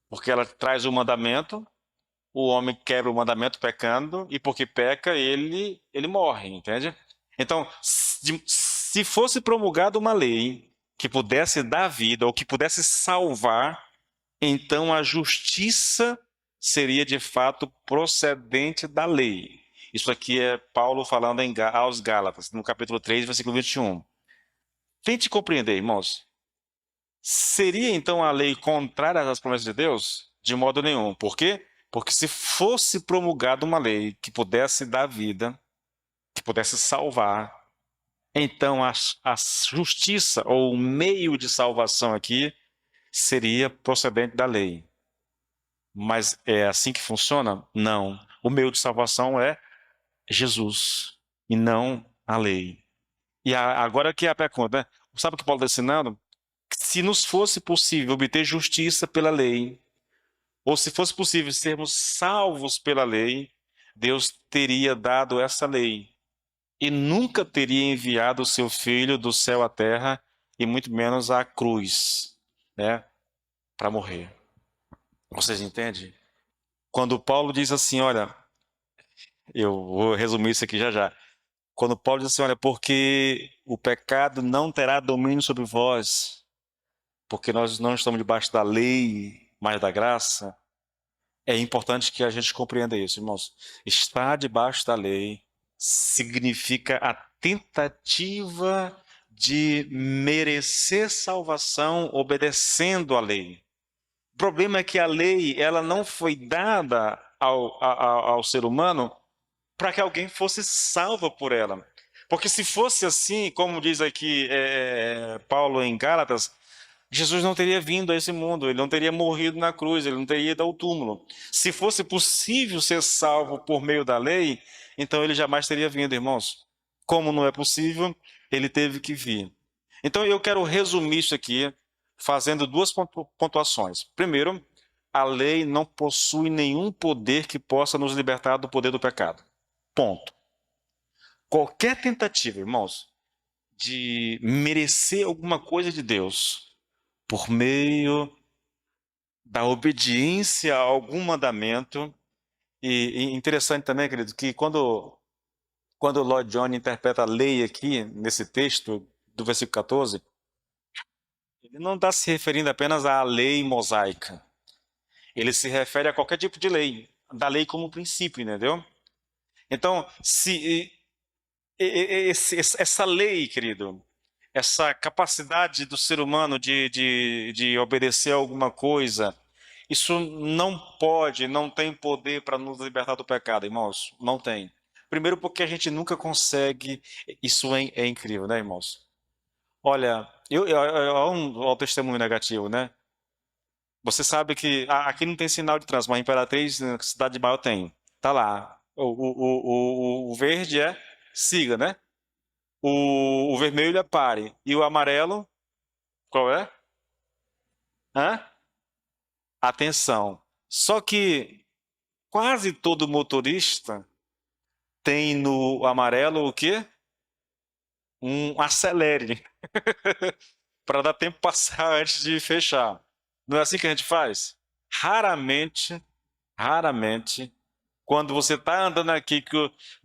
Porque ela traz o mandamento, o homem quebra o mandamento pecando, e porque peca, ele morre, entende? Então, se fosse promulgada uma lei que pudesse dar vida, ou que pudesse salvar, então a justiça seria de fato procedente da lei. Isso aqui é Paulo falando aos Gálatas, no capítulo 3, versículo 21. Tente compreender, irmãos. Seria então a lei contrária às promessas de Deus? De modo nenhum. Por quê? Porque se fosse promulgada uma lei que pudesse dar vida, que pudesse salvar, Então a justiça ou o meio de salvação aqui seria procedente da lei. Mas é assim que funciona? Não. O meio de salvação é Jesus e não a lei. E agora que é a pergunta, né? Sabe o que Paulo está ensinando? Se nos fosse possível obter justiça pela lei, ou se fosse possível sermos salvos pela lei, Deus teria dado essa lei e nunca teria enviado o seu filho do céu à terra e muito menos à cruz, né, para morrer. Vocês entendem? Quando Paulo diz assim, olha, eu vou resumir isso aqui já já. Quando Paulo diz assim, olha, porque o pecado não terá domínio sobre vós, porque nós não estamos debaixo da lei, mas da graça. É importante que a gente compreenda isso, irmãos. Estar debaixo da lei significa a tentativa de merecer salvação obedecendo à lei. O problema é que a lei ela não foi dada ao ser humano para que alguém fosse salvo por ela. Porque se fosse assim, como diz aqui Paulo em Gálatas, Jesus não teria vindo a esse mundo, ele não teria morrido na cruz, ele não teria ido ao túmulo. Se fosse possível ser salvo por meio da lei, então ele jamais teria vindo, irmãos. Como não é possível, ele teve que vir. Então eu quero resumir isso aqui fazendo duas pontuações. Primeiro, a lei não possui nenhum poder que possa nos libertar do poder do pecado. Ponto. Qualquer tentativa, irmãos, de merecer alguma coisa de Deus por meio da obediência a algum mandamento. E interessante também, querido, que quando o Lloyd Jones interpreta a lei aqui, nesse texto do versículo 14, ele não está se referindo apenas à lei mosaica. Ele se refere a qualquer tipo de lei, da lei como princípio, entendeu? Então, se essa lei, querido, essa capacidade do ser humano de obedecer a alguma coisa, isso não pode, não tem poder para nos libertar do pecado, irmãos. Não tem. Primeiro, porque a gente nunca consegue. Isso é incrível, né, irmãos? Olha, ao testemunho negativo, né? Você sabe que aqui não tem sinal de trânsito, mas Imperatriz, na cidade de Maior tem. Tá lá. O verde é siga, né? O vermelho é pare. E o amarelo, qual é? Hã? Atenção. Só que quase todo motorista tem no amarelo o quê? Um acelere para dar tempo passar antes de fechar. Não é assim que a gente faz? Raramente, quando você está andando aqui que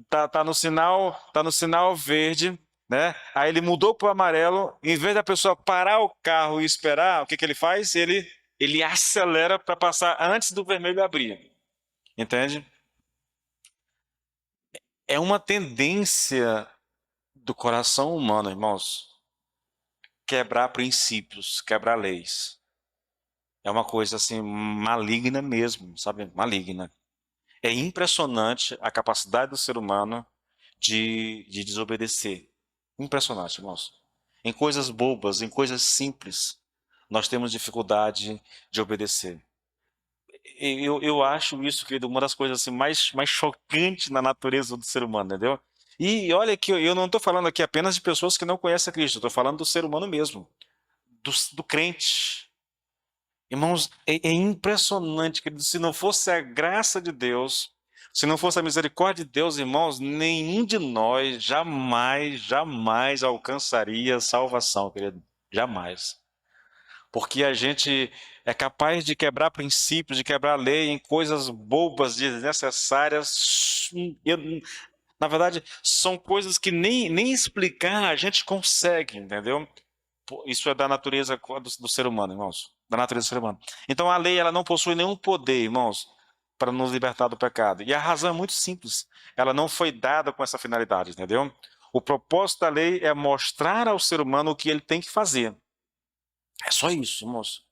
tá no sinal verde, né? Aí ele mudou para o amarelo, em vez da pessoa parar o carro e esperar, o que que ele faz? Ele acelera para passar antes do vermelho abrir. Entende? É uma tendência do coração humano, irmãos, quebrar princípios, quebrar leis. É uma coisa assim maligna mesmo, sabe? Maligna. É impressionante a capacidade do ser humano de desobedecer. Impressionante, irmãos. Em coisas bobas, em coisas simples, nós temos dificuldade de obedecer. Eu acho isso, querido, uma das coisas assim, mais chocantes na natureza do ser humano, entendeu? E olha que eu não estou falando aqui apenas de pessoas que não conhecem a Cristo, estou falando do ser humano mesmo, do crente. Irmãos, é impressionante, querido, se não fosse a graça de Deus, se não fosse a misericórdia de Deus, irmãos, nenhum de nós jamais alcançaria salvação, querido. Jamais. Porque a gente é capaz de quebrar princípios, de quebrar lei em coisas bobas, desnecessárias. Na verdade, são coisas que nem explicar a gente consegue, entendeu? Isso é da natureza do ser humano, irmãos. Da natureza do ser humano. Então a lei ela não possui nenhum poder, irmãos, para nos libertar do pecado. E a razão é muito simples. Ela não foi dada com essa finalidade, entendeu? O propósito da lei é mostrar ao ser humano o que ele tem que fazer. É só isso, irmãos.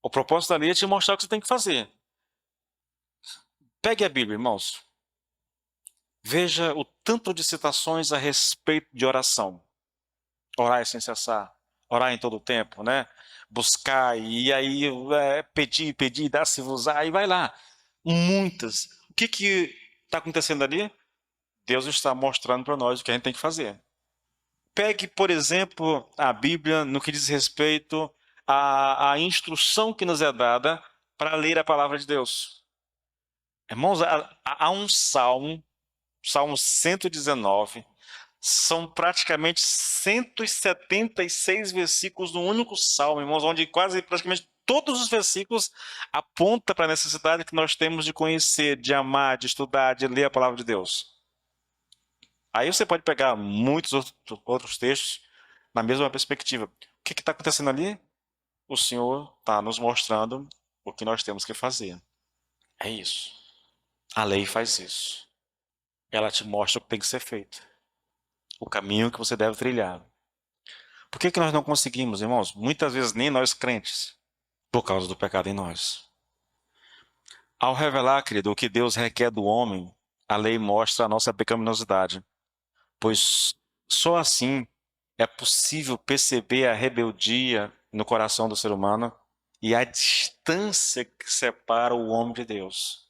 O propósito da lei é te mostrar o que você tem que fazer. Pegue a Bíblia, irmãos. Veja o tanto de citações a respeito de oração. Orar sem cessar, orar em todo o tempo, né? Buscar, e aí pedir, dar-se-vos-á, e vai lá. Muitas. O que está acontecendo ali? Deus está mostrando para nós o que a gente tem que fazer. Pegue, por exemplo, a Bíblia no que diz respeito à instrução que nos é dada para ler a palavra de Deus. Irmãos, há um salmo, Salmo 119, são praticamente 176 versículos num único salmo, irmãos, onde quase praticamente todos os versículos apontam para a necessidade que nós temos de conhecer, de amar, de estudar, de ler a palavra de Deus. Aí você pode pegar muitos outros textos na mesma perspectiva. O que está acontecendo ali? O Senhor está nos mostrando o que nós temos que fazer. É isso. A lei faz isso. Ela te mostra o que tem que ser feito. O caminho que você deve trilhar. Por que nós não conseguimos, irmãos? Muitas vezes nem nós crentes, por causa do pecado em nós. Ao revelar, querido, o que Deus requer do homem, a lei mostra a nossa pecaminosidade, pois só assim é possível perceber a rebeldia no coração do ser humano e a distância que separa o homem de Deus.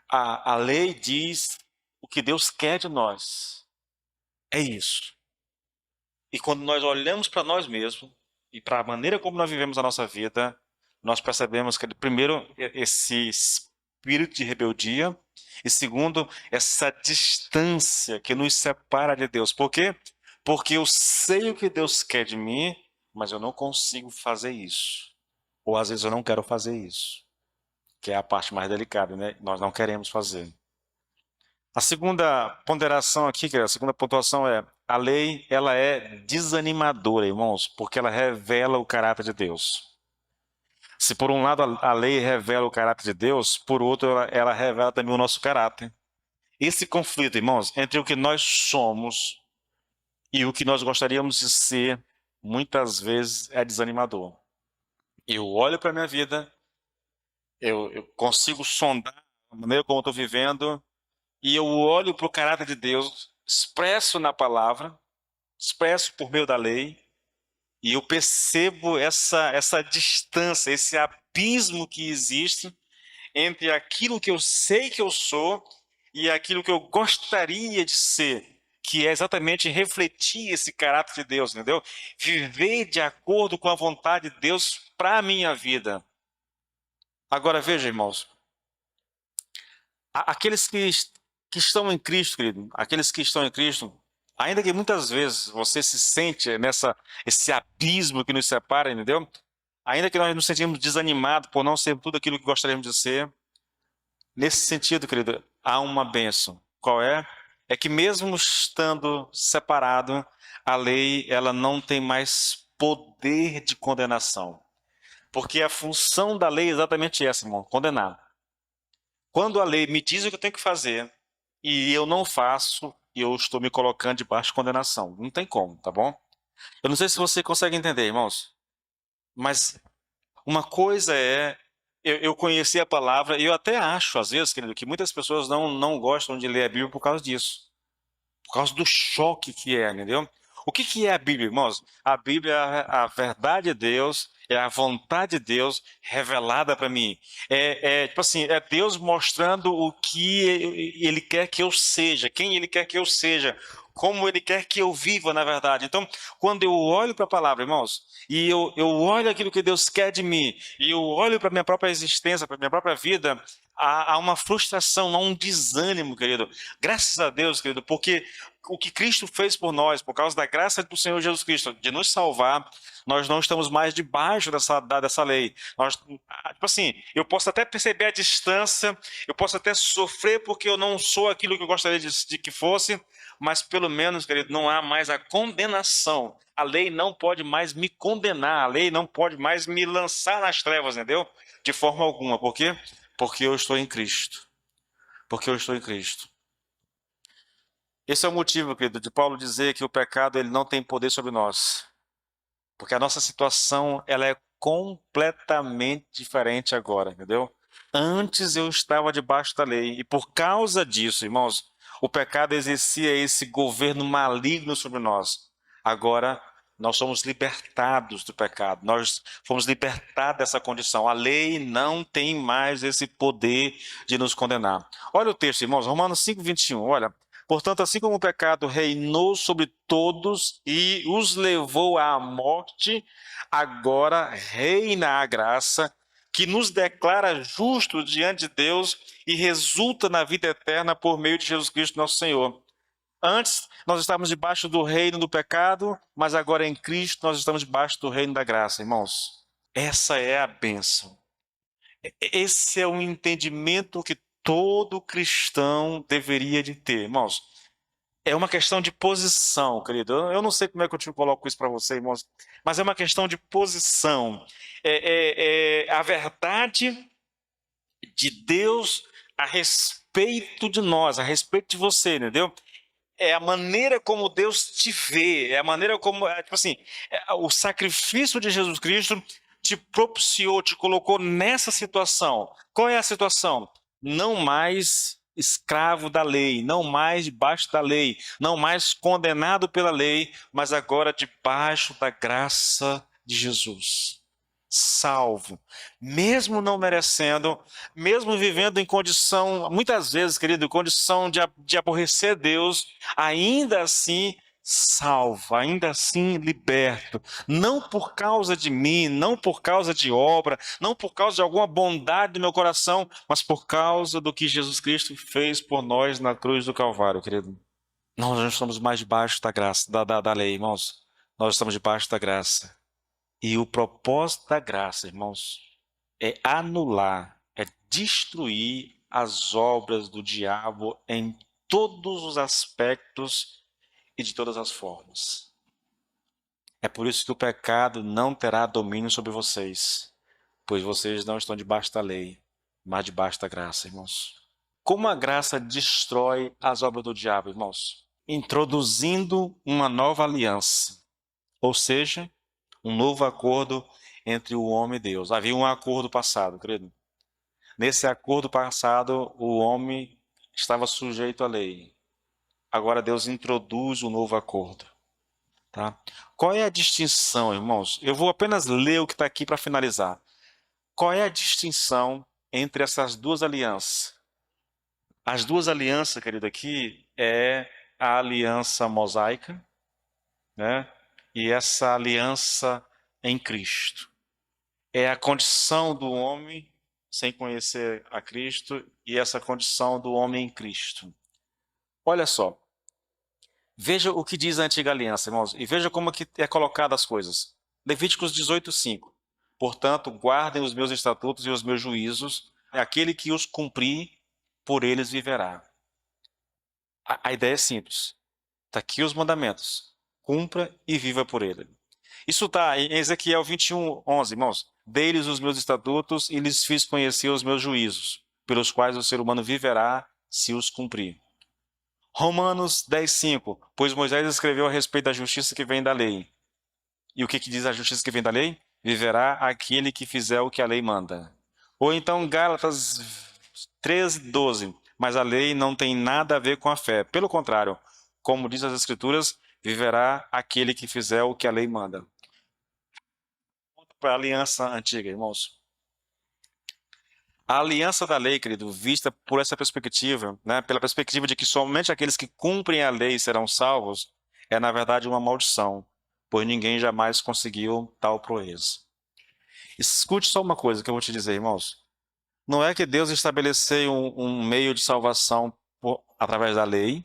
A lei diz o que Deus quer de nós. É isso. E quando nós olhamos para nós mesmos e para a maneira como nós vivemos a nossa vida, nós percebemos que, primeiro, esse espírito de rebeldia, e segundo, essa distância que nos separa de Deus. Por quê? Porque eu sei o que Deus quer de mim, mas eu não consigo fazer isso. Ou às vezes eu não quero fazer isso, que é a parte mais delicada, né? Nós não queremos fazer. A segunda ponderação aqui, a segunda pontuação é: a lei, ela é desanimadora, irmãos, porque ela revela o caráter de Deus. Se por um lado a lei revela o caráter de Deus, por outro ela revela também o nosso caráter. Esse conflito, irmãos, entre o que nós somos e o que nós gostaríamos de ser, muitas vezes é desanimador. Eu olho para a minha vida, eu consigo sondar a maneira como eu estou vivendo, e eu olho para o caráter de Deus, expresso na palavra, expresso por meio da lei, e eu percebo essa distância, esse abismo que existe entre aquilo que eu sei que eu sou e aquilo que eu gostaria de ser, que é exatamente refletir esse caráter de Deus, entendeu? Viver de acordo com a vontade de Deus para a minha vida. Agora veja, irmãos, aqueles que estão em Cristo, querido, aqueles que estão em Cristo, ainda que muitas vezes você se sente esse abismo que nos separa, entendeu? Ainda que nós nos sentimos desanimados por não ser tudo aquilo que gostaríamos de ser, nesse sentido, querido, há uma bênção. Qual é? É que mesmo estando separado, a lei ela não tem mais poder de condenação. Porque a função da lei é exatamente essa, irmão, condenar. Quando a lei me diz o que eu tenho que fazer e eu não faço, eu estou me colocando debaixo de condenação. Não tem como, tá bom? Eu não sei se você consegue entender, irmãos, mas uma coisa é eu conhecer a palavra, e eu até acho, às vezes, querido, que muitas pessoas não gostam de ler a Bíblia por causa disso, por causa do choque que é, entendeu? O que é a Bíblia, irmãos? A Bíblia é a verdade de Deus, é a vontade de Deus revelada para mim. Tipo assim, é Deus mostrando o que Ele quer que eu seja, quem Ele quer que eu seja, como Ele quer que eu viva, na verdade. Então, quando eu olho para a palavra, irmãos, e eu olho aquilo que Deus quer de mim, e eu olho para a minha própria existência, para a minha própria vida, há uma frustração, há um desânimo, querido. Graças a Deus, querido, porque o que Cristo fez por nós, por causa da graça do Senhor Jesus Cristo, de nos salvar, nós não estamos mais debaixo dessa lei. Tipo assim, eu posso até perceber a distância, eu posso até sofrer porque eu não sou aquilo que eu gostaria de que fosse, mas pelo menos, querido, não há mais a condenação. A lei não pode mais me condenar, a lei não pode mais me lançar nas trevas, entendeu? De forma alguma. Por quê? Porque eu estou em Cristo. Porque eu estou em Cristo. Esse é o motivo, querido, de Paulo dizer que o pecado ele não tem poder sobre nós. Porque a nossa situação ela é completamente diferente agora, entendeu? Antes eu estava debaixo da lei e por causa disso, irmãos, o pecado exercia esse governo maligno sobre nós. Agora Nós somos libertados do pecado, nós fomos libertados dessa condição. A lei não tem mais esse poder de nos condenar. Olha o texto, irmãos, Romanos 5:21. Olha, portanto, assim como o pecado reinou sobre todos e os levou à morte, agora reina a graça que nos declara justos diante de Deus e resulta na vida eterna por meio de Jesus Cristo, nosso Senhor. Antes, nós estávamos debaixo do reino do pecado, mas agora em Cristo nós estamos debaixo do reino da graça, irmãos. Essa é a bênção. Esse é o entendimento que todo cristão deveria de ter, irmãos. É uma questão de posição, querido. Eu não sei como é que eu te coloco isso para você, irmãos, mas é uma questão de posição. É a verdade de Deus a respeito de nós, a respeito de você, entendeu? É a maneira como Deus te vê, é a maneira como, tipo assim, o sacrifício de Jesus Cristo te propiciou, te colocou nessa situação. Qual é a situação? Não mais escravo da lei, não mais debaixo da lei, não mais condenado pela lei, mas agora debaixo da graça de Jesus. Salvo, mesmo não merecendo, mesmo vivendo em condição, muitas vezes, querido, condição de aborrecer Deus, ainda assim salvo, ainda assim liberto, não por causa de mim, não por causa de obra, não por causa de alguma bondade do meu coração, mas por causa do que Jesus Cristo fez por nós na cruz do Calvário, querido. Nós não estamos mais debaixo da graça, da lei, irmãos. Nós estamos debaixo da graça. E o propósito da graça, irmãos, é anular, é destruir as obras do diabo em todos os aspectos e de todas as formas. É por isso que o pecado não terá domínio sobre vocês, pois vocês não estão debaixo da lei, mas debaixo da graça, irmãos. Como a graça destrói as obras do diabo, irmãos? Introduzindo uma nova aliança, ou seja, um novo acordo entre o homem e Deus. Havia um acordo passado, querido. Nesse acordo passado, o homem estava sujeito à lei. Agora Deus introduz um novo acordo. Tá? Qual é a distinção, irmãos? Eu vou apenas ler o que está aqui para finalizar. Qual é a distinção entre essas duas alianças? As duas alianças, querido, aqui é a aliança mosaica, né? E essa aliança em Cristo. É a condição do homem sem conhecer a Cristo e essa condição do homem em Cristo. Olha só, veja o que diz a antiga aliança, irmãos, e veja como que é colocada as coisas. Levíticos 18:5. Portanto, guardem os meus estatutos e os meus juízos, aquele que os cumprir, por eles viverá. A ideia é simples. Está aqui os mandamentos. Cumpra e viva por ele. Isso está em Ezequiel 21:11, irmãos. Dei-lhes os meus estatutos e lhes fiz conhecer os meus juízos, pelos quais o ser humano viverá se os cumprir. Romanos 10:5. Pois Moisés escreveu a respeito da justiça que vem da lei. E o que diz a justiça que vem da lei? Viverá aquele que fizer o que a lei manda. Ou então Gálatas 13:12. Mas a lei não tem nada a ver com a fé. Pelo contrário, como diz as Escrituras, viverá aquele que fizer o que a lei manda. Para a aliança antiga, irmãos. A aliança da lei, querido, vista por essa perspectiva, né, pela perspectiva de que somente aqueles que cumprem a lei serão salvos, é na verdade uma maldição, pois ninguém jamais conseguiu tal proeza. Escute só uma coisa que eu vou te dizer, irmãos. Não é que Deus estabeleceu um meio de salvação através da lei,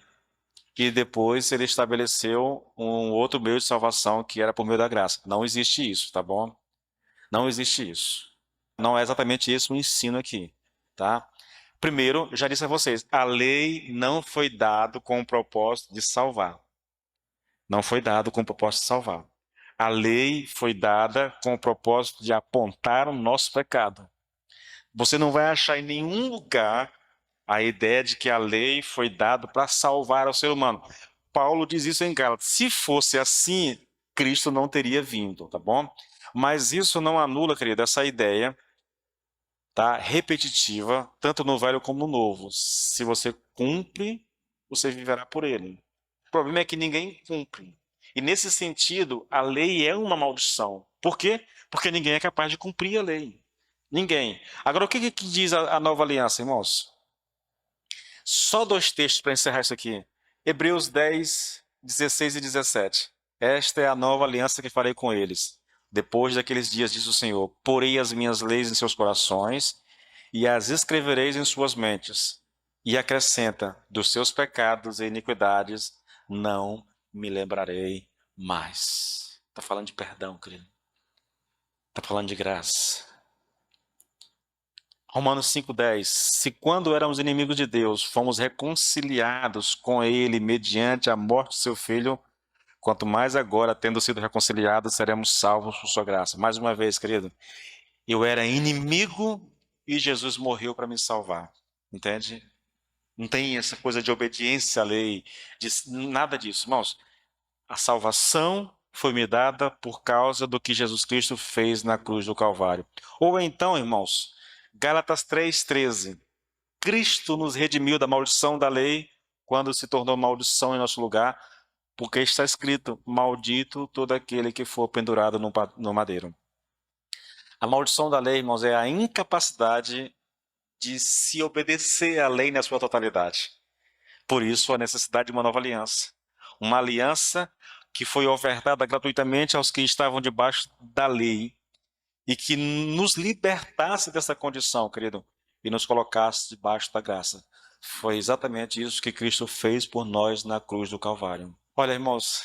e depois ele estabeleceu um outro meio de salvação que era por meio da graça. Não existe isso, tá bom? Não existe isso. Não é exatamente esse o ensino aqui, tá? Primeiro, já disse a vocês, a lei não foi dada com o propósito de salvar. Não foi dado com o propósito de salvar. A lei foi dada com o propósito de apontar o nosso pecado. Você não vai achar em nenhum lugar a ideia de que a lei foi dada para salvar o ser humano. Paulo diz isso em Gálatas. Se fosse assim, Cristo não teria vindo, tá bom? Mas isso não anula, querido, essa ideia, tá, repetitiva, tanto no Velho como no Novo. Se você cumpre, você viverá por ele. O problema é que ninguém cumpre. E nesse sentido, a lei é uma maldição. Por quê? Porque ninguém é capaz de cumprir a lei. Ninguém. Agora, o que diz a nova aliança, irmãos? Só 2 textos para encerrar isso aqui. Hebreus 10, 16 e 17. Esta é a nova aliança que farei com eles. Depois daqueles dias, diz o Senhor, porei as minhas leis em seus corações e as escrevereis em suas mentes. E acrescenta, dos seus pecados e iniquidades não me lembrarei mais. Está falando de perdão, querido. Está falando de graça. Romanos 5,10. Se quando éramos inimigos de Deus, fomos reconciliados com Ele mediante a morte do seu Filho, quanto mais agora, tendo sido reconciliados, seremos salvos por sua graça. Mais uma vez, querido, eu era inimigo e Jesus morreu para me salvar. Entende? Não tem essa coisa de obediência à lei, nada disso. Irmãos, a salvação foi me dada por causa do que Jesus Cristo fez na cruz do Calvário. Ou então, irmãos, Gálatas 3,13. Cristo nos redimiu da maldição da lei quando se tornou maldição em nosso lugar, porque está escrito, maldito todo aquele que for pendurado no madeiro. A maldição da lei, irmãos, é a incapacidade de se obedecer à lei na sua totalidade. Por isso, a necessidade de uma nova aliança. Uma aliança que foi ofertada gratuitamente aos que estavam debaixo da lei e que nos libertasse dessa condição, querido, e nos colocasse debaixo da graça. Foi exatamente isso que Cristo fez por nós na cruz do Calvário. Olha, irmãos,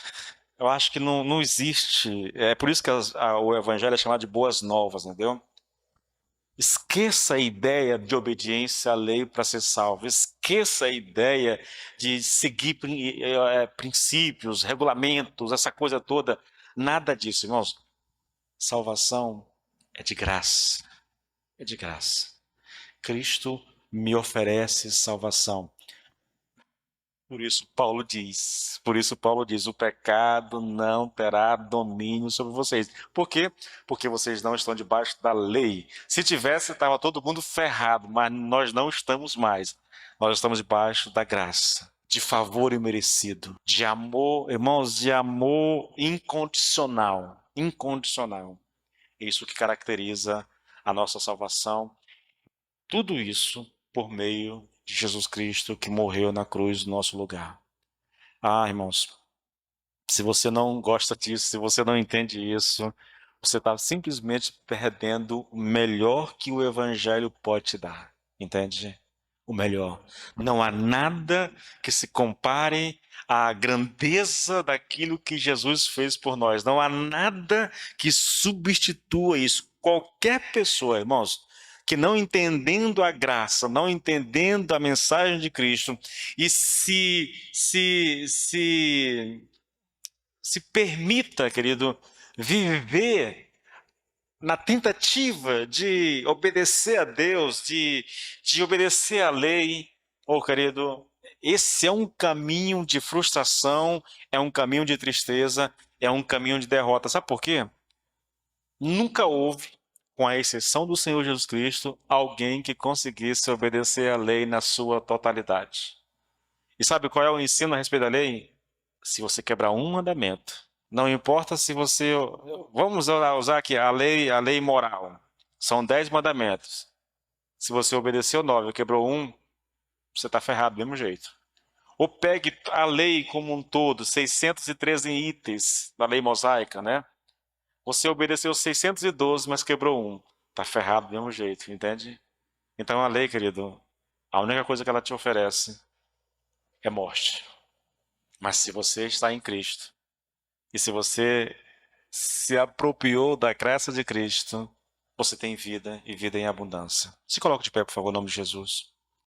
eu acho que não existe. É por isso que o Evangelho é chamado de boas novas, entendeu? Esqueça a ideia de obediência à lei para ser salvo. Esqueça a ideia de seguir princípios, regulamentos, essa coisa toda. Nada disso, irmãos. Salvação é de graça. É de graça. Cristo me oferece salvação. Por isso Paulo diz, o pecado não terá domínio sobre vocês. Por quê? Porque vocês não estão debaixo da lei. Se tivesse, estava todo mundo ferrado, mas nós não estamos mais. Nós estamos debaixo da graça, de favor imerecido, de amor, irmãos, de amor incondicional. Incondicional. Isso que caracteriza a nossa salvação. Tudo isso por meio de Jesus Cristo que morreu na cruz no nosso lugar. Ah, irmãos, se você não gosta disso, se você não entende isso, você está simplesmente perdendo o melhor que o Evangelho pode te dar. Entende? O melhor. Não há nada que se compare à grandeza daquilo que Jesus fez por nós. Não há nada que substitua isso. Qualquer pessoa, irmãos, que não entendendo a graça, não entendendo a mensagem de Cristo e se permita, querido, viver na tentativa de obedecer a Deus, de obedecer à lei, querido, esse é um caminho de frustração, é um caminho de tristeza, é um caminho de derrota. Sabe por quê? Nunca houve, com a exceção do Senhor Jesus Cristo, alguém que conseguisse obedecer à lei na sua totalidade. E sabe qual é o ensino a respeito da lei? Se você quebrar um mandamento, não importa se você... Vamos usar aqui a lei moral. São 10 mandamentos. Se você obedeceu 9 ou quebrou um, você está ferrado do mesmo jeito. Ou pegue a lei como um todo, 613 itens da lei mosaica, né? Você obedeceu 612, mas quebrou um. Está ferrado do mesmo jeito, entende? Então a lei, querido, a única coisa que ela te oferece é morte. Mas se você está em Cristo, e se você se apropriou da graça de Cristo, você tem vida e vida em abundância. Se coloque de pé, por favor, em nome de Jesus.